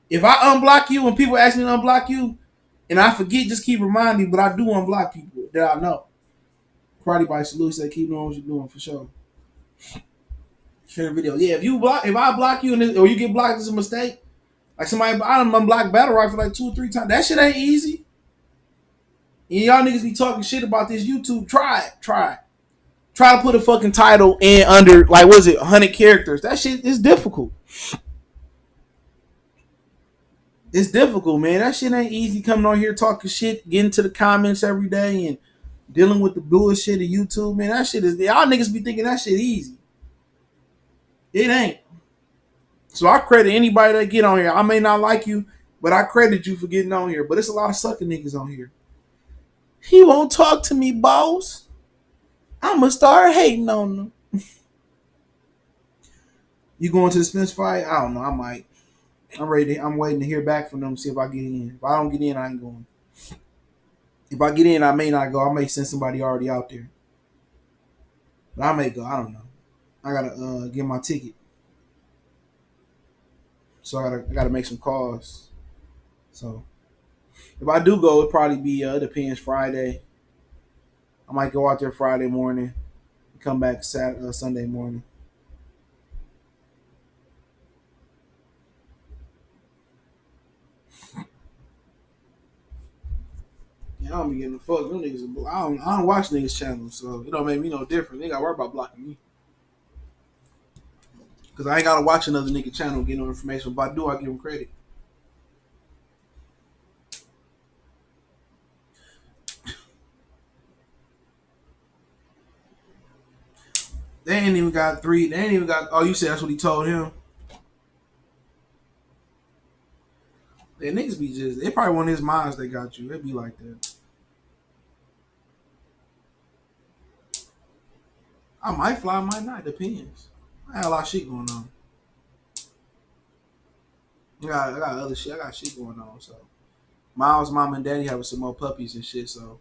Speaker 1: If I unblock you and people ask me to unblock you, and I forget, just keep reminding me, but I do unblock people that I know. Karate Bite Salute said, keep doing what you're doing, for sure. Share the video. Yeah, if I block you or you get blocked, it's a mistake. Like somebody, I done unblocked battle rifle like 2 or 3 times. That shit ain't easy. And y'all niggas be talking shit about this YouTube. Try it. Try to put a fucking title in under, like, what is it, 100 characters. That shit is difficult. It's difficult, man. That shit ain't easy coming on here talking shit, getting to the comments every day and dealing with the bullshit of YouTube, man. That shit is, y'all niggas be thinking that shit easy. It ain't. So I credit anybody that get on here. I may not like you, but I credit you for getting on here. But it's a lot of sucking niggas on here. He won't talk to me, boss. I'ma start hating on him. You going to the Spence fight? I don't know. I might. I'm ready. I'm waiting to hear back from them to see if I get in. If I don't get in, I ain't going. If I get in, I may not go. I may send somebody already out there. But I may go. I don't know. I gotta get my ticket. So I gotta make some calls. So if I do go, it'll probably be depends Friday. I might go out there Friday morning, come back Sunday morning. Yeah, I don't be getting the fuck. Them niggas, I don't watch niggas' channels, so it don't make me no different. They got to worry about blocking me. Because I ain't got to watch another nigga channel get no information. If I do, I give them credit. They ain't even got 3. They ain't even got. Oh, you said that's what he told him? They niggas be just. They probably one of his minds they got you. They be like that. I might fly, I might not. Depends. I got a lot of shit going on. I got other shit. I got shit going on. So, Miles' mom and daddy having some more puppies and shit. So,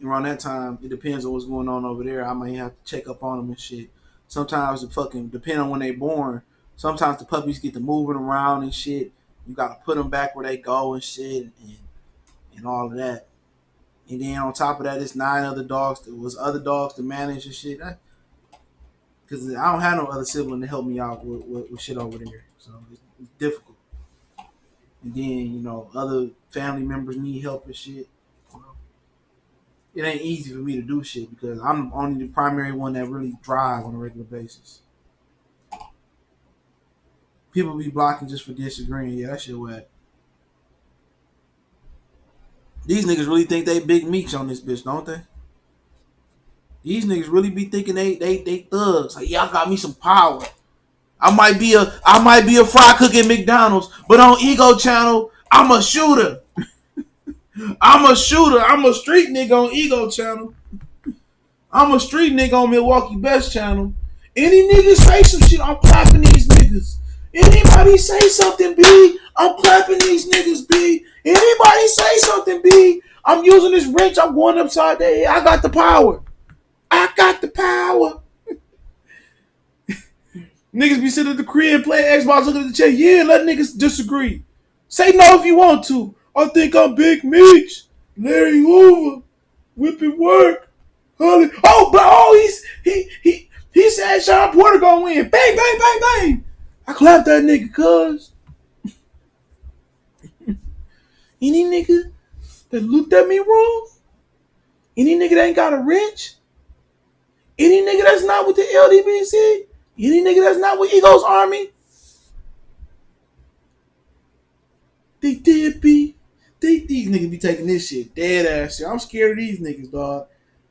Speaker 1: around that time, it depends on what's going on over there. I might have to check up on them and shit. Sometimes it fucking depend on when they born. Sometimes the puppies get to moving around and shit. You gotta put them back where they go and shit and all of that. And then on top of that, it's 9 other dogs. There was other dogs to manage and shit. Because I don't have no other sibling to help me out with shit over there. So it's difficult. And then, other family members need help and shit. It ain't easy for me to do shit because I'm only the primary one that really drive on a regular basis. People be blocking just for disagreeing. Yeah, that shit whack. These niggas really think they big meats on this bitch, don't they? These niggas really be thinking they thugs. Like, y'all got me some power. I might be a fry cook at McDonald's, but on Ego Channel, I'm a shooter. I'm a shooter. I'm a street nigga on Ego Channel. I'm a street nigga on Milwaukee Best Channel. Any nigga say some shit, I'm clapping these niggas. Anybody say something, B, I'm clapping these niggas, B. Anybody say something, B, I'm using this wrench, I'm going upside their head. I got the power. I got the power. Niggas be sitting at the crib playing Xbox, looking at the chat. Yeah, let niggas disagree. Say no if you want to. I think I'm Big Meech. Larry Hoover. Whipping work. He said Sean Porter gonna win. Bang, bang, bang, bang. I clapped that nigga, cuz. Any nigga that looked at me wrong? Any nigga that ain't got a wrench? Any nigga that's not with the LDBC? Any nigga that's not with Ego's Army? They did be. These niggas be taking this shit dead ass shit. I'm scared of these niggas, dog.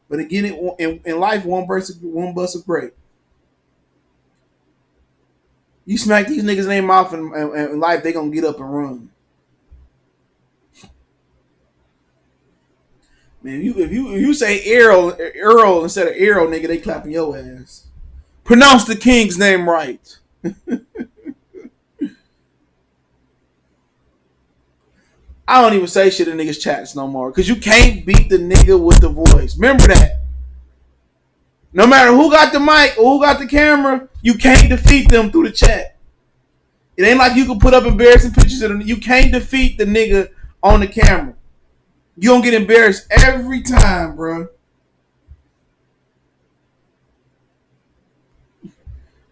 Speaker 1: But again, in life, one bust a break. You smack these niggas in their mouth in life, they gonna get up and run. Man, if you say Earl instead of Arrow, nigga, they clapping your ass. Pronounce the king's name right. I don't even say shit in niggas' chats no more. Because you can't beat the nigga with the voice. Remember that. No matter who got the mic or who got the camera, you can't defeat them through the chat. It ain't like you can put up embarrassing pictures of them. You can't defeat the nigga on the camera. You gonna get embarrassed every time, bro.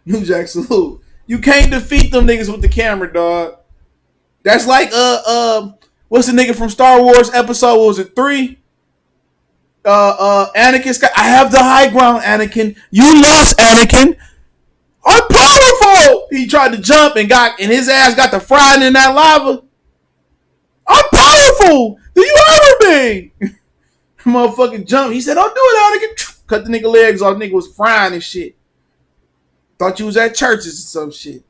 Speaker 1: New Jack salute. You can't defeat them niggas with the camera, dog. That's like what's the nigga from Star Wars episode? What was it 3? Anakin Scott. I have the high ground, Anakin. You lost, Anakin. I'm powerful. He tried to jump and his ass got the frying in that lava. I'm powerful. Do you hear me? Motherfucking jump. He said, "Don't do it, Anakin." Cut the nigga legs off. Nigga was frying and shit. Thought you was at churches or some shit.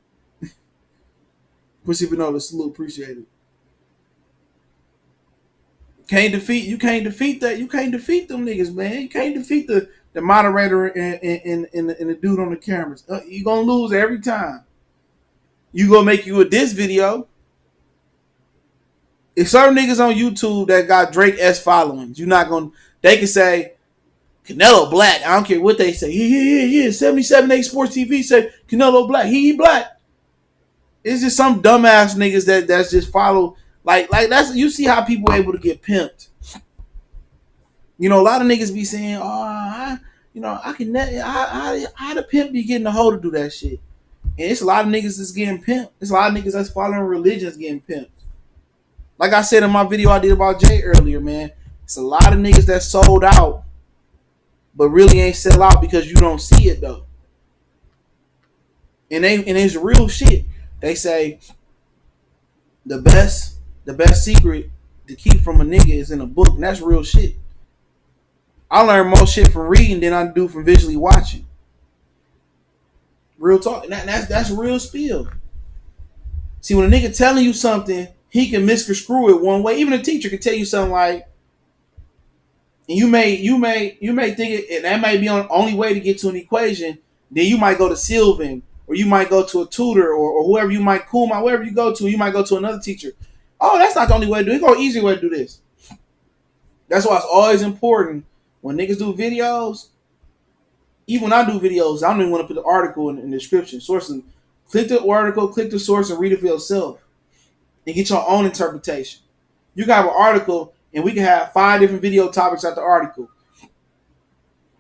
Speaker 1: Pussy Vinola, salute, appreciate it. You can't defeat that. You can't defeat them niggas, man. You can't defeat the moderator and the dude on the cameras. You gonna lose every time. You gonna make you a diss video. If certain niggas on YouTube that got Drake S followings, you're not gonna. They can say Canelo black. I don't care what they say. Yeah. 77-8 Sports TV said Canelo black. He black. It's just some dumbass niggas that's just follow. Like that's, you see how people are able to get pimped. You know, a lot of niggas be saying, "Oh, I how the pimp be getting a hold to do that shit?" And it's a lot of niggas that's getting pimped. It's a lot of niggas that's following religions getting pimped. Like I said in my video I did about Jay earlier, man, it's a lot of niggas that sold out, but really ain't sell out because you don't see it though. And it's real shit. They say the best secret to keep from a nigga is in a book, and that's real shit. I learn more shit from reading than I do from visually watching. Real talk. And that's real spiel. See, when a nigga telling you something, he can misconstrue it one way. Even a teacher can tell you something like, and you may think it, and that might be on the only way to get to an equation. Then you might go to Sylvan, or you might go to a tutor, or whoever you might wherever you go to, you might go to another teacher. Oh, that's not the only way to do it. There's an easy way to do this. That's why it's always important when niggas do videos. Even when I do videos, I don't even want to put the article in the description. Sources. Click the article, click the source, and read it for yourself. And get your own interpretation. You can have an article, and we can have 5 different video topics at the article.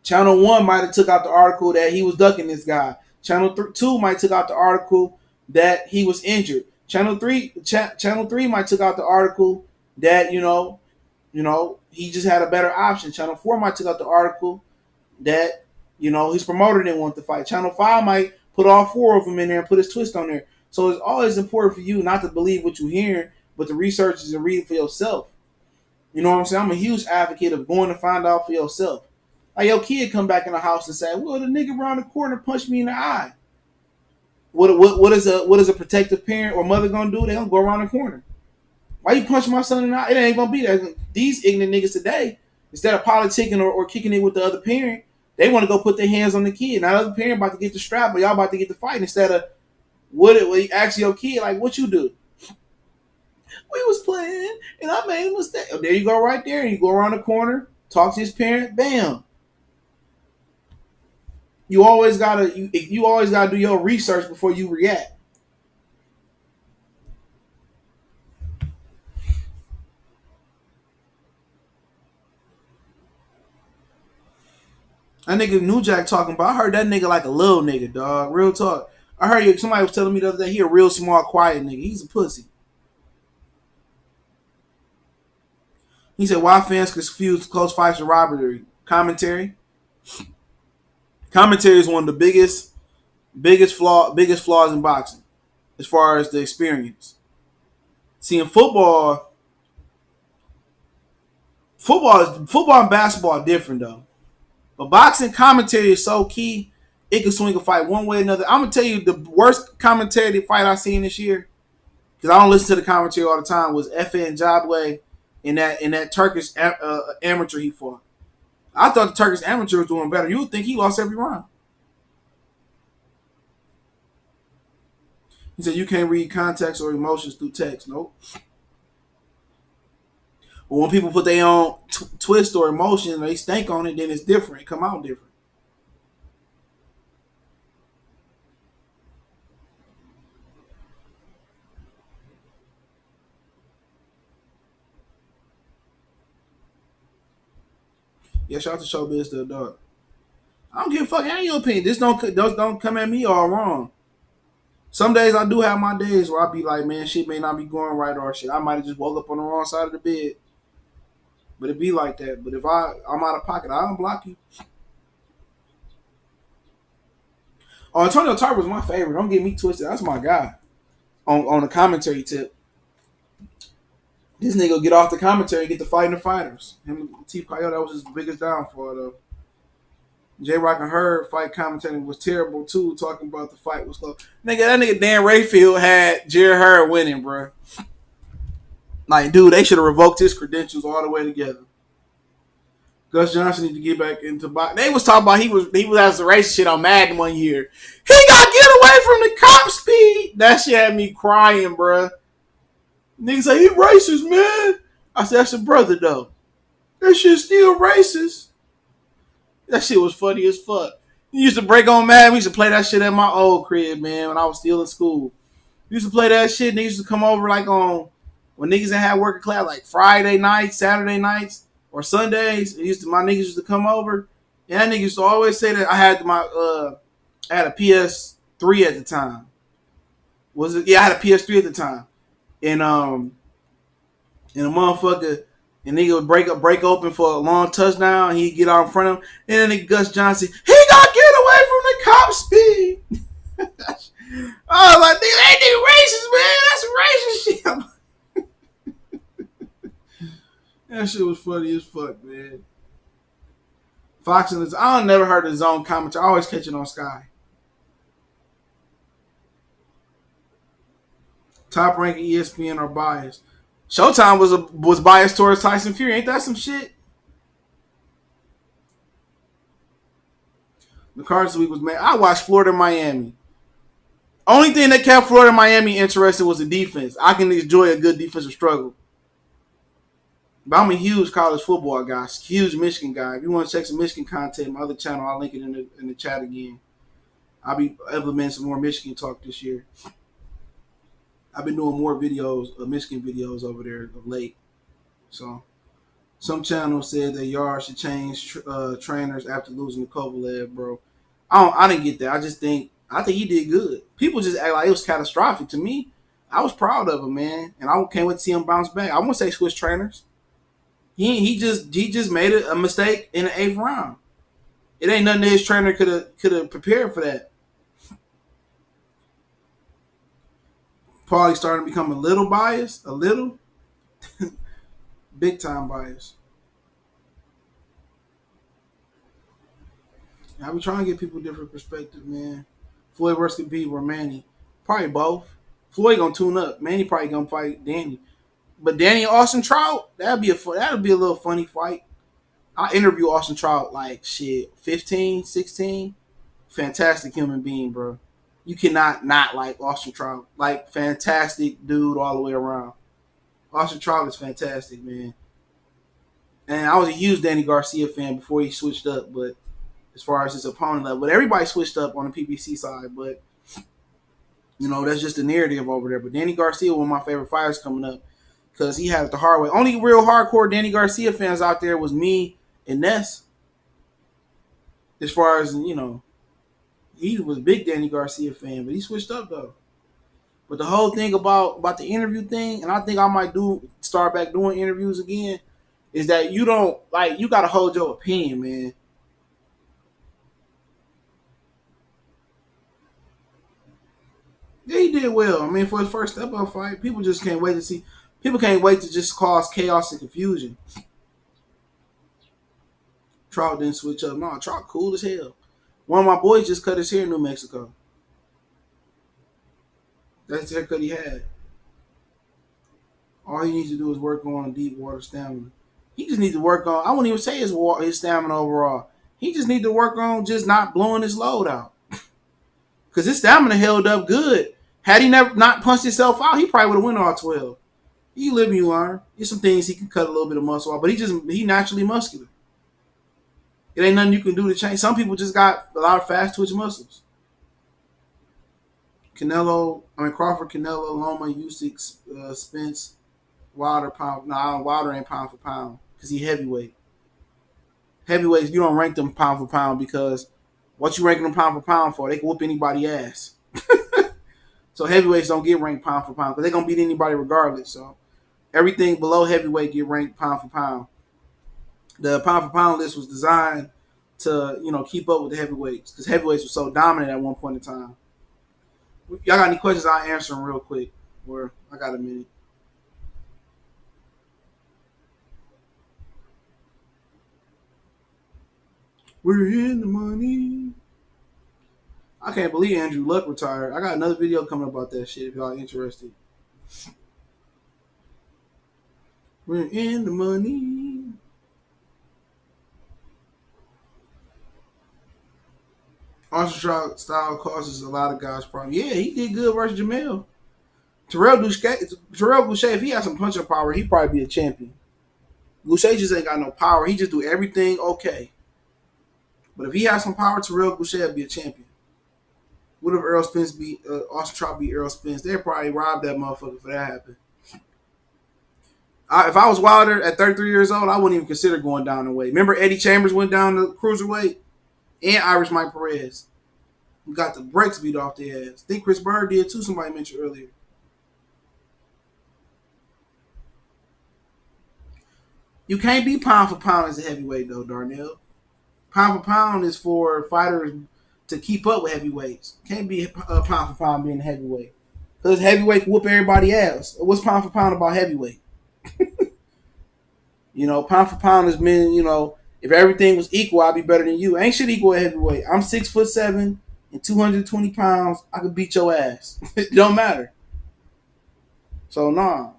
Speaker 1: Channel 1 might have took out the article that he was ducking this guy. Channel 2 might took out the article that he was injured. Channel 3 might took out the article that, you know, he just had a better option. Channel 4 might took out the article that, you know, his promoter didn't want to fight. Channel 5 might put all 4 of them in there and put his twist on there. So it's always important for you not to believe what you're hearing, but to research and read it for yourself. You know what I'm saying? I'm a huge advocate of going to find out for yourself. Like your kid come back in the house and say, "Well, the nigga around the corner punched me in the eye." What is a protective parent or mother gonna do? They gonna go around the corner. Why you punch my son in the eye? It ain't gonna be that. These ignorant niggas today, instead of politicking or kicking it with the other parent, they want to go put their hands on the kid. Now the other parent about to get the strap, but y'all about to get the fight. Instead of what you ask your kid, like, what you do? We was playing and I made a mistake. Oh, there you go, right there. And you go around the corner, talk to his parent, bam. You always gotta do your research before you react. That nigga New Jack talking about. I heard that nigga like a little nigga, dog. Real talk. I heard somebody was telling me the other day he a real small, quiet nigga. He's a pussy. He said, "Why fans confuse close fights with robbery?" Commentary. Commentary is one of the biggest flaws in boxing, as far as the experience. See, in football and basketball are different though. But boxing commentary is so key. It can swing a fight one way or another. I'm gonna tell you the worst commentary fight I've seen this year, because I don't listen to the commentary all the time, was Efe Njadwe in that Turkish amateur he fought. I thought the Turkish amateur was doing better. You would think he lost every round. He said you can't read context or emotions through text. Nope. But when people put their own twist or emotion and they stank on it, then it's different. It come out different. Yeah, shout out to Showbiz the dog. I don't give a fuck how your opinion. This don't come at me all wrong. Some days I do have my days where I be like, man, shit may not be going right or shit. I might have just woke up on the wrong side of the bed. But it be like that. But if I'm out of pocket, I don't block you. Oh, Antonio Tarver was my favorite. Don't get me twisted. That's my guy. On the commentary tip. This nigga get off the commentary and get to fighting the fighters. Him and Chief Coyote, that was his biggest downfall though. J Rock and Herb fight commentating was terrible too, talking about the fight was close. That nigga Dan Rayfield had Jerry Hurd winning, bro. Like, dude, they should have revoked his credentials all the way together. Gus Johnson need to get back into boxing. They was talking about he was having some racist shit on Madden one year. He got to get away from the cop speed. That shit had me crying, bro. Niggas say he racist, man. I said that's your brother though. That shit's still racist. That shit was funny as fuck. You used to break on Madden. We used to play that shit at my old crib, man, when I was still in school. We used to play that shit. Niggas used to come over like on when niggas didn't have working class, like Friday nights, Saturday nights, or Sundays. My niggas used to come over. And that nigga used to always say that I had I had a PS3 at the time. Was it? Yeah, I had a PS3 at the time. And a motherfucker, and nigga would break open for a long touchdown, and he'd get out in front of him, and then Gus Johnson, he gotta get away from the cop speed. I was like, they racist, man. That's racist shit. That shit was funny as fuck, man. Fox and I never heard the zone commentary. I always catch it on Sky. Top ranking ESPN are biased. Showtime was biased towards Tyson Fury. Ain't that some shit? The cards this week was made. I watched Florida Miami. Only thing that kept Florida Miami interested was the defense. I can enjoy a good defensive struggle. But I'm a huge college football guy, huge Michigan guy. If you want to check some Michigan content, my other channel, I'll link it in the chat again. I'll be implementing some more Michigan talk this year. I've been doing more videos, Michigan videos over there of late. So, some channels said that Yarde should change trainers after losing to Kovalev, bro. I didn't get that. I think he did good. People just act like it was catastrophic. To me, I was proud of him, man, and I can't wait to see him bounce back. I won't say switch trainers. He just made a mistake in the 8th round. It ain't nothing that his trainer could have prepared for that. Probably starting to become a little biased, a little, big time biased. I be trying to give people different perspective, man. Floyd versus Khabib or Manny, probably both. Floyd gonna tune up. Manny probably gonna fight Danny, but Danny and Austin Trout, that'd be a little funny fight. I interview Austin Trout like shit, 15, 16. Fantastic human being, bro. You cannot not like Austin Trout. Like, fantastic dude all the way around. Austin Trout is fantastic, man. And I was a huge Danny Garcia fan before he switched up, but as far as his opponent level, but everybody switched up on the PBC side, but that's just the narrative over there. But Danny Garcia, one of my favorite fighters coming up, because he had it the hard way. Only real hardcore Danny Garcia fans out there was me and Ness. As far as, he was a big Danny Garcia fan, but he switched up though. But the whole thing about the interview thing, and I think I might start back doing interviews again, is that you gotta hold your opinion, man. Yeah, he did well. I mean, for his first step up fight, people just can't wait to see. People can't wait to just cause chaos and confusion. Trout didn't switch up. No, Trout cool as hell. One of my boys just cut his hair in New Mexico. That's the haircut he had. All he needs to do is work on deep water stamina. He just needs to work on, I wouldn't even say his stamina overall. He just needs to work on just not blowing his load out. Because his stamina held up good. Had he not punched himself out, he probably would have won all 12. You live and you learn. There's some things he can cut a little bit of muscle off, but he naturally muscular. It ain't nothing you can do to change. Some people just got a lot of fast twitch muscles. Crawford, Canelo, Loma, Usyk, Spence, Wilder, pound. No, Wilder ain't pound for pound because he heavyweight. Heavyweights, you don't rank them pound for pound because what you ranking them pound for pound for? They can whoop anybody's ass. So heavyweights don't get ranked pound for pound because they're gonna beat anybody regardless. So everything below heavyweight get ranked pound for pound. The pound for pound list was designed to keep up with the heavyweights because heavyweights were so dominant at one point in time. Y'all got any questions? I'll answer them real quick. Or I got a minute. We're in the money. I can't believe Andrew Luck retired. I got another video coming about that shit if y'all interested. We're in the money. Archer style causes a lot of guys problems. Yeah, he did good versus Jamel. Terrell Boucher, if he had some punching power, he'd probably be a champion. Boucher just ain't got no power. He just do everything okay. But if he had some power, Terrell Boucher would be a champion. What if Errol Spence beat Austin Trout beat Errol Spence? They'd probably rob that motherfucker for that happen. If I was Wilder at 33 years old, I wouldn't even consider going down in weight. Remember Eddie Chambers went down to cruiserweight? And Irish Mike Perez. Who got the brakes beat off their ass. I think Chris Bird did too, somebody mentioned earlier. You can't be pound for pound as a heavyweight, though, Darnell. Pound for pound is for fighters to keep up with heavyweights. Can't be pound for pound being a heavyweight. Because heavyweight can whoop everybody else. What's pound for pound about heavyweight? Pound for pound has been, if everything was equal, I'd be better than you. Ain't shit equal at heavyweight. I'm 6'7" and 220 pounds. I could beat your ass. It don't matter. So, nah.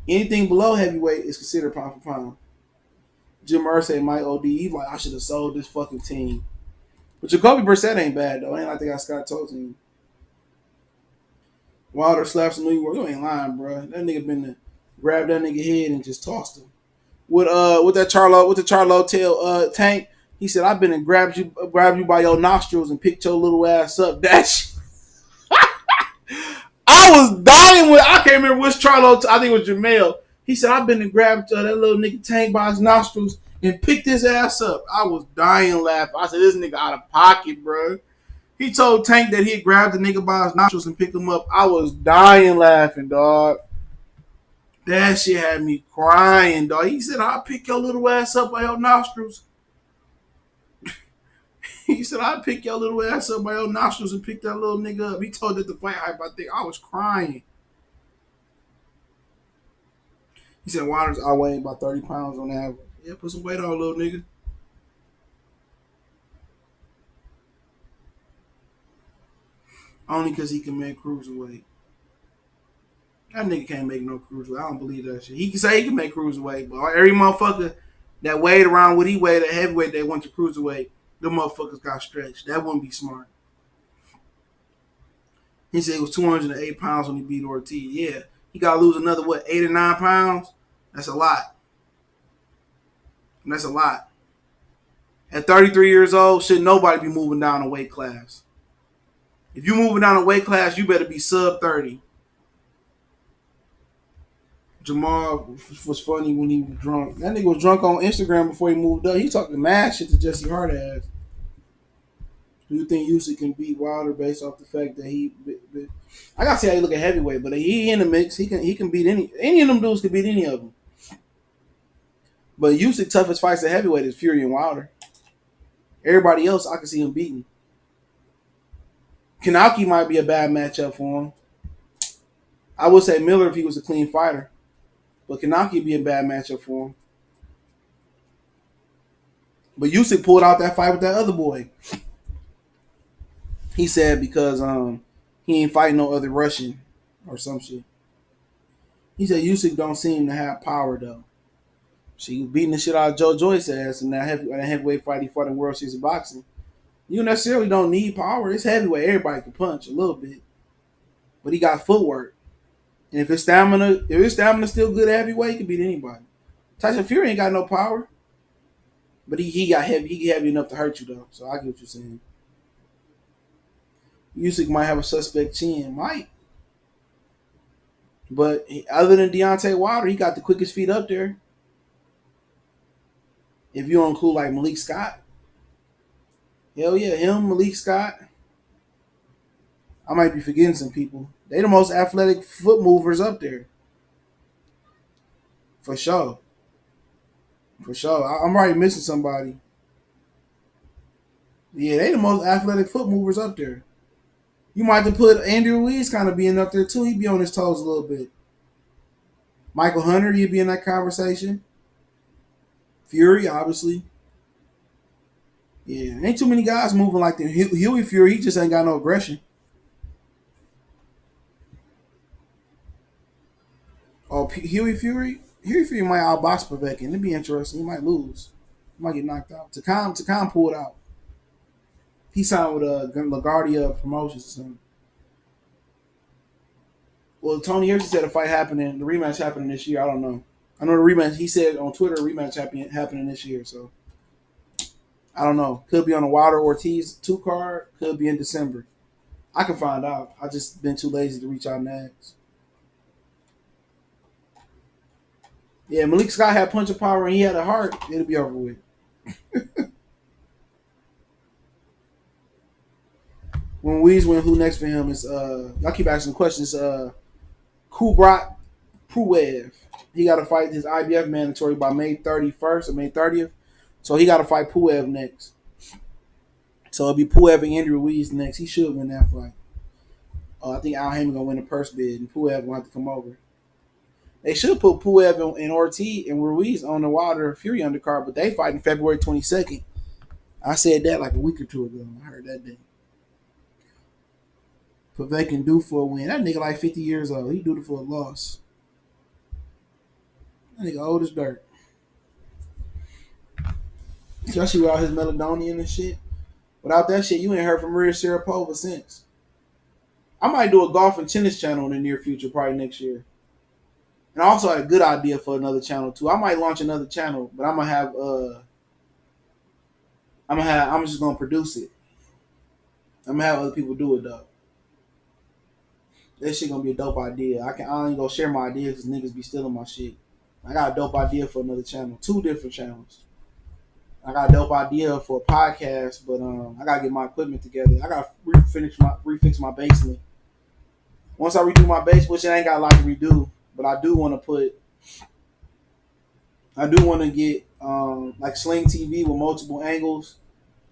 Speaker 1: Anything below heavyweight is considered pound for pound. Jim Irsay might OD. He's like, I should have sold this fucking team. But Jacoby Brissett ain't bad, though. Ain't like they got Scott Tolton. Wilder slaps in New York. You ain't lying, bro. That nigga been to grab that nigga head and just tossed him. With the Charlo tail Tank, he said, I've been and grabbed you by your nostrils and picked your little ass up. That shit. I was dying with, I can't remember which Charlo, I think it was Jamel. He said, I've been and grabbed that little nigga Tank by his nostrils and picked his ass up. I was dying laughing. I said, this nigga out of pocket, bro. He told Tank that he had grabbed the nigga by his nostrils and picked him up. I was dying laughing, dog. That shit had me crying, dog. He said, I'll pick your little ass up by your nostrils. He said, I'll pick your little ass up by your nostrils and pick that little nigga up. He told it to fight hype, I think. I was crying. He said, Wilder's outweighing about 30 pounds on average. Yeah, put some weight on, little nigga. Only because he can make cruiserweight. That nigga can't make no cruiserweight. I don't believe that shit. He can say he can make cruiserweight, but every motherfucker that weighed around what he weighed at heavyweight that went to cruiserweight, them motherfuckers got stretched. That wouldn't be smart. He said it was 208 pounds when he beat Ortiz. Yeah. He got to lose another, 8 or 9 pounds? That's a lot. And that's a lot. At 33 years old, should nobody be moving down a weight class. If you moving down a weight class, you better be sub 30. Jamal was funny when he was drunk. That nigga was drunk on Instagram before he moved up. He talking mad shit to Jesse Hart ass. Do you think Usyk can beat Wilder based off the fact that he? I gotta see how you look at heavyweight, but he in the mix. He can beat any of them dudes. Can beat any of them. But Usyk toughest fights at heavyweight is Fury and Wilder. Everybody else, I can see him beating. Kanaki might be a bad matchup for him. I would say Miller if he was a clean fighter. But Kanaki would be a bad matchup for him. But Usyk pulled out that fight with that other boy. He said because he ain't fighting no other Russian or some shit. He said Usyk don't seem to have power though. She was beating the shit out of Joe Joyce's ass in that heavyweight fight he fought in World Series of Boxing. You necessarily don't need power. It's heavyweight. Everybody can punch a little bit. But he got footwork. And if his stamina still good at heavyweight, he can beat anybody. Tyson Fury ain't got no power. But he got heavy. He heavy enough to hurt you though. So I get what you're saying. Usyk might have a suspect chin. Might. But other than Deontay Wilder, he got the quickest feet up there. If you don't include like Malik Scott. Hell yeah, him, Malik Scott. I might be forgetting some people. They the most athletic foot movers up there. For sure. For sure. I'm already missing somebody. Yeah, they the most athletic foot movers up there. You might have to put Andrew Ruiz kind of being up there too. He'd be on his toes a little bit. Michael Hunter, he'd be in that conversation. Fury, obviously. Yeah, ain't too many guys moving like that. Huey Fury, he just ain't got no aggression. Oh, Huey Fury? Huey Fury might outbox Becky. It'd be interesting. He might lose. He might get knocked out. Takam pulled out. He signed with LaGuardia Promotions or something. Well, Tony Harrison said a fight happening, the rematch happening this year. I don't know. I know the rematch. He said on Twitter, a rematch happening this year. So I don't know. Could be on a Wilder Ortiz 2 card. Could be in December. I can find out. I just been too lazy to reach out and ask. Yeah, Malik Scott had punching power and he had a heart. It'll be over with. When Weez win, who next for him is y'all keep asking questions. Kubrat Puev. He got to fight his IBF mandatory by May 31st or May 30th. So he got to fight Puev next. So it'll be Puev and Andrew Ruiz next. He should win that fight. I think Al Haymon gonna win the purse bid and Puev gonna have to come over. They should put Puev and Ortiz and Ruiz on the Wilder Fury undercard, but they fight in February 22nd. I said that like a week or two ago. I heard that day. Povetkin due for a win. That nigga like 50 years old. He due for a loss. That nigga old as dirt. Especially without his Meladonian and shit. Without that shit, you ain't heard from Maria Sharapova since. I might do a golf and tennis channel in the near future, probably next year. And I also had a good idea for another channel too. I might launch another channel, but I'm just gonna produce it. I'm gonna have other people do it though. That shit gonna be a dope idea. I ain't gonna share my ideas because niggas be stealing my shit. I got a dope idea for another channel. 2 different channels. I got a dope idea for a podcast, but I gotta get my equipment together. I gotta refix my basement. Once I redo my basement, which I ain't got a lot to redo, but I do want to get like Sling TV with multiple angles.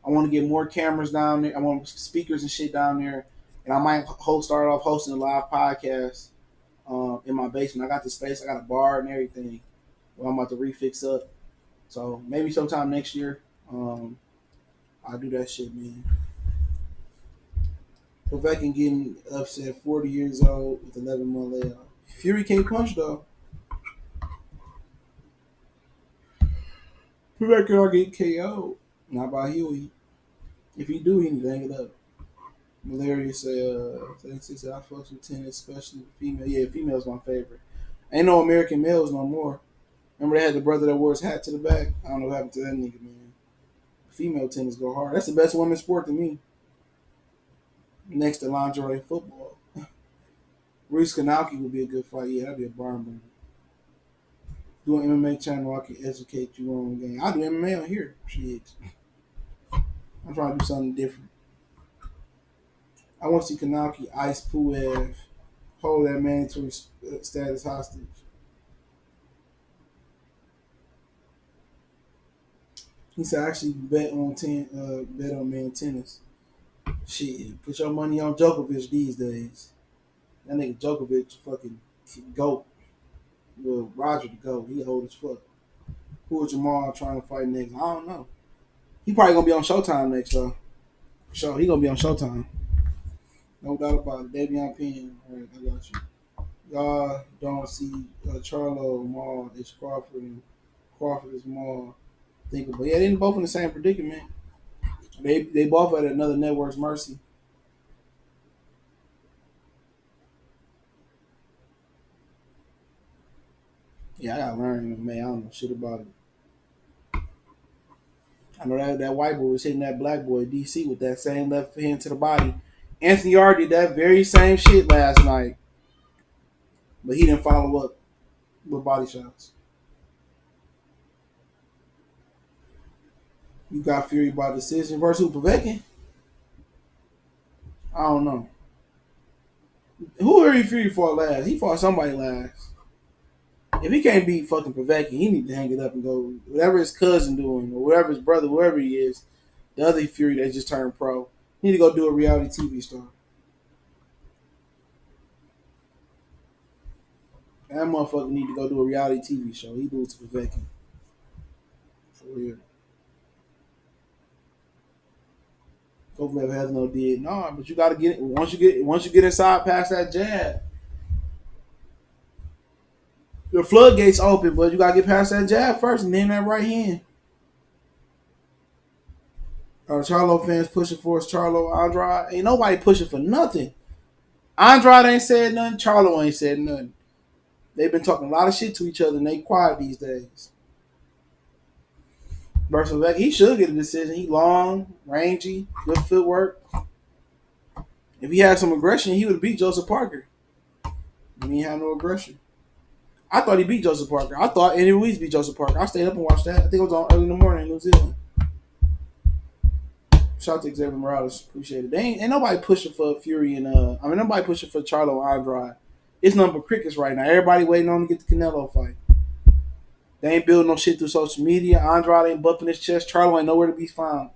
Speaker 1: I want to get more cameras down there. I want speakers and shit down there, and I might start off hosting a live podcast in my basement. I got the space. I got a bar and everything. Well, I'm about to refix up. So maybe sometime next year, I'll do that shit, man. Povetkin getting upset, 40 years old with 11-month layoff. Fury can't punch though. Povetkin will get KO'd. Not by Huey. If he do, he can hang it up. Malaria say, I fucks with tennis, especially female. Yeah, female's my favorite. Ain't no American males no more. Remember they had the brother that wore his hat to the back? I don't know what happened to that nigga, man. Female tennis go hard. That's the best women's sport to me. Next to lingerie football. Reese Kanalki would be a good fight. Yeah, that'd be a barn burner. Do an MMA channel, I can educate you on the game. I do MMA on here. Shit. I'm trying to do something different. I want to see Kanalki ice Puev, hold that mandatory status hostage. He said, I actually bet on man tennis. Shit, put your money on Djokovic these days. That nigga Djokovic fucking GOAT. Well, Roger the GOAT. He old as fuck. Who is Jamal trying to fight next? I don't know. He probably gonna be on Showtime next though. For sure, he gonna be on Showtime. No doubt about it. Davion Penn. All right, I got you. Y'all don't see Charlo Maul is Crawford and Crawford is Maul. Thinkable. Yeah, they're both in the same predicament. They both at another network's mercy. Yeah, I gotta learn MMA. I don't know shit about it. I know that white boy was hitting that black boy DC with that same left hand to the body. Anthony Yarde did that very same shit last night, but he didn't follow up with body shots. You got Fury by decision versus Povetkin. I don't know. Who are Fury fought last? He fought somebody last. If he can't beat fucking Povetkin, he need to hang it up and go whatever his cousin doing or whatever his brother, whoever he is, the other Fury that just turned pro. He need to go do a reality TV star. That motherfucker need to go do a reality TV show. He do it to Povetkin. For real. Kovalev has no dead. No, but you gotta get it once you get inside past that jab. The floodgates open, but you gotta get past that jab first and then that right hand. Charlo fans pushing for us, Charlo Andrade. Ain't nobody pushing for nothing. Andrade ain't said nothing. Charlo ain't said nothing. They've been talking a lot of shit to each other and they quiet these days. Versus Becky, he should get a decision. He long, rangy, good footwork. If he had some aggression, he would have beat Joseph Parker. And he had no aggression. I thought he beat Joseph Parker. I thought Andy Ruiz beat Joseph Parker. I stayed up and watched that. I think it was on early in the morning in New Zealand. Shout out to Xavier Morales. Appreciate it. They ain't nobody pushing for Fury and nobody pushing for Charlo Andrade. It's nothing but crickets right now. Everybody waiting on to get the Canelo fight. They ain't building no shit through social media. Andrade ain't bumping his chest. Charlo ain't nowhere to be found.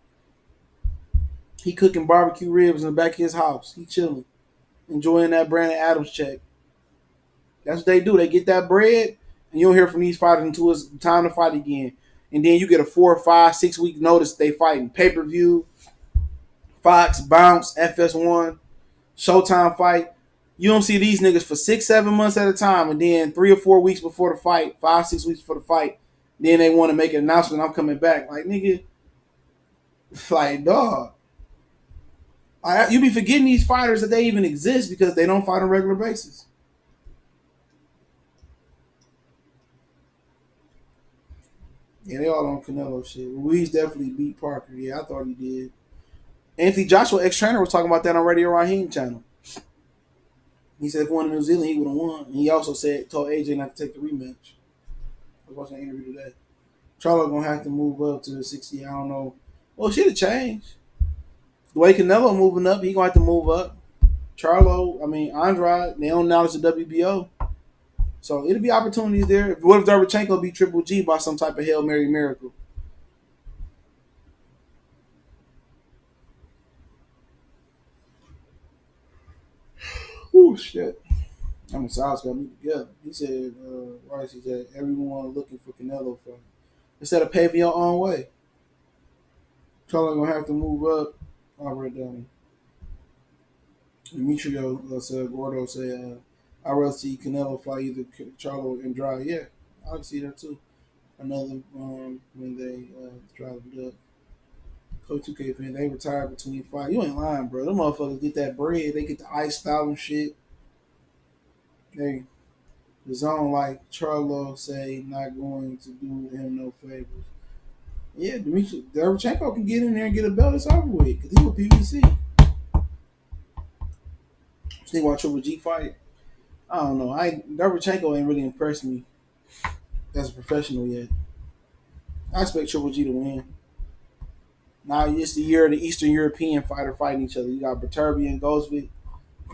Speaker 1: He cooking barbecue ribs in the back of his house. He chilling. Enjoying that Brandon Adams check. That's what they do. They get that bread, and you don't hear from these fighters until it's time to fight again. And then you get a 4 or 5, 6 week notice they fighting. Pay-per-view, Fox, Bounce, FS1, Showtime fight. You don't see these niggas for 6, 7 months at a time, and then 3 or 4 weeks before the fight, 5, 6 weeks before the fight, then they want to make an announcement, I'm coming back. Like, nigga, like, dog. You be forgetting these fighters that they even exist because they don't fight on a regular basis. Yeah, they all on Canelo shit. Ruiz definitely beat Parker. Yeah, I thought he did. Anthony Joshua, ex-trainer, was talking about that on Radio Raheem channel. He said if he won in New Zealand, he would have won. And he also told AJ not to take the rematch. I was watching an interview today. Charlo gonna have to move up to the 60. I don't know. Well, shit have changed. The way Canelo moving up, he gonna have to move up. Andrade, they don't acknowledge the WBO. So it'll be opportunities there. What if Derevchenko beat Triple G by some type of Hail Mary miracle? Oh shit. I'm South got me together. He said, Rice, he said, everyone looking for Canelo fight. Instead of paving your own way. Charlo gonna have to move up. I read that. Demetrio said, Gordo said, I'd rather see Canelo fight either Charlo and Andrade. Yeah, I can see that too. Another when they drive it up. Coach 2K fan, they retire between fights. You ain't lying, bro. Them motherfuckers get that bread. They get the ice style and shit. Hey, the zone like Charlo say not going to do him no favors. Yeah, Demetri Derevchenko can get in there and get a belt. It's over with because he was PBC. Think about Triple G fight. I don't know. Derevchenko ain't really impressed me as a professional yet. I expect Triple G to win. Now it's the year of the Eastern European fighter fighting each other. You got Berterbi and Goldsvik.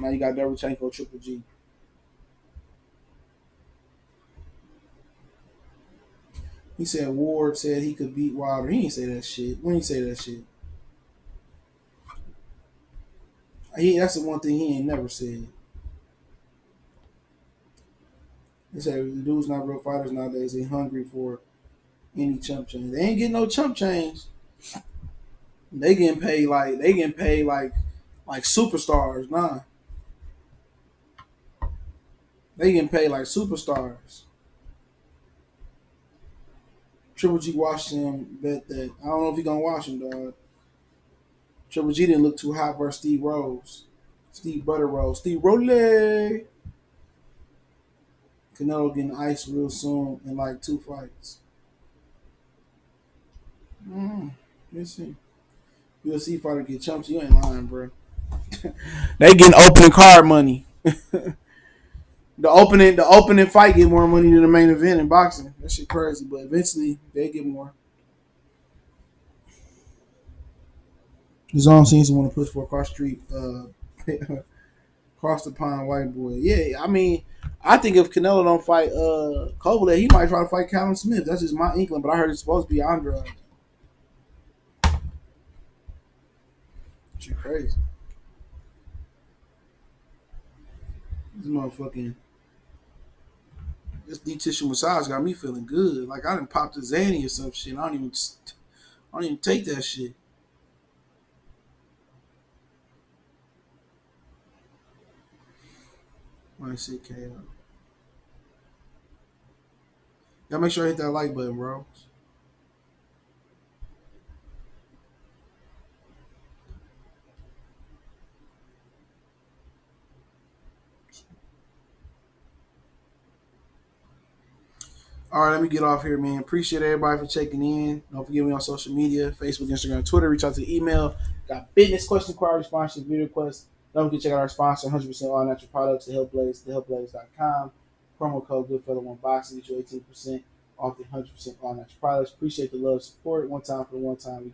Speaker 1: Now you got Derevchenko, Triple G. He said Ward said he could beat Wilder. He didn't say that shit. When he say that shit? That's the one thing he ain't never said. He said the dudes not real fighters nowadays. They hungry for any chump change. They ain't getting no chump change. They getting paid like superstars. Nah. They getting paid like superstars. Triple G watched him, bet that. I don't know if he gonna watch him, dog. Triple G didn't look too hot versus Steve Rose. Steve Butter Rose. Steve Role. Canelo getting iced real soon in like 2 fights. Let's see. UFC fighter get chumps. You ain't lying, bro. They getting opening card money. The opening fight get more money than the main event in boxing. That shit crazy, but eventually they get more. The zone seems to want to push for a cross street Cross the pond, white boy. Yeah, I mean, I think if Canelo don't fight Kovalev, he might try to fight Callum Smith. That's just my inkling, but I heard it's supposed to be Andrade. Shit crazy. This motherfucking this deep tissue massage got me feeling good. Like I done popped a Zanny or some shit. I don't even take that shit. When I say KO. Y'all make sure I hit that like button, bro. All right, let me get off here, man. Appreciate everybody for checking in. Don't forget me on social media, Facebook, Instagram, Twitter. Reach out to the email. Got business question, inquiry, sponsors, video requests. Don't forget to check out our sponsor, 100% all natural products, the Helpblaze, thehelpblaze.com. Promo code Goodfellow1Boxing, get you 18% off the 100% all natural products. Appreciate the love, support. One time for the one time. We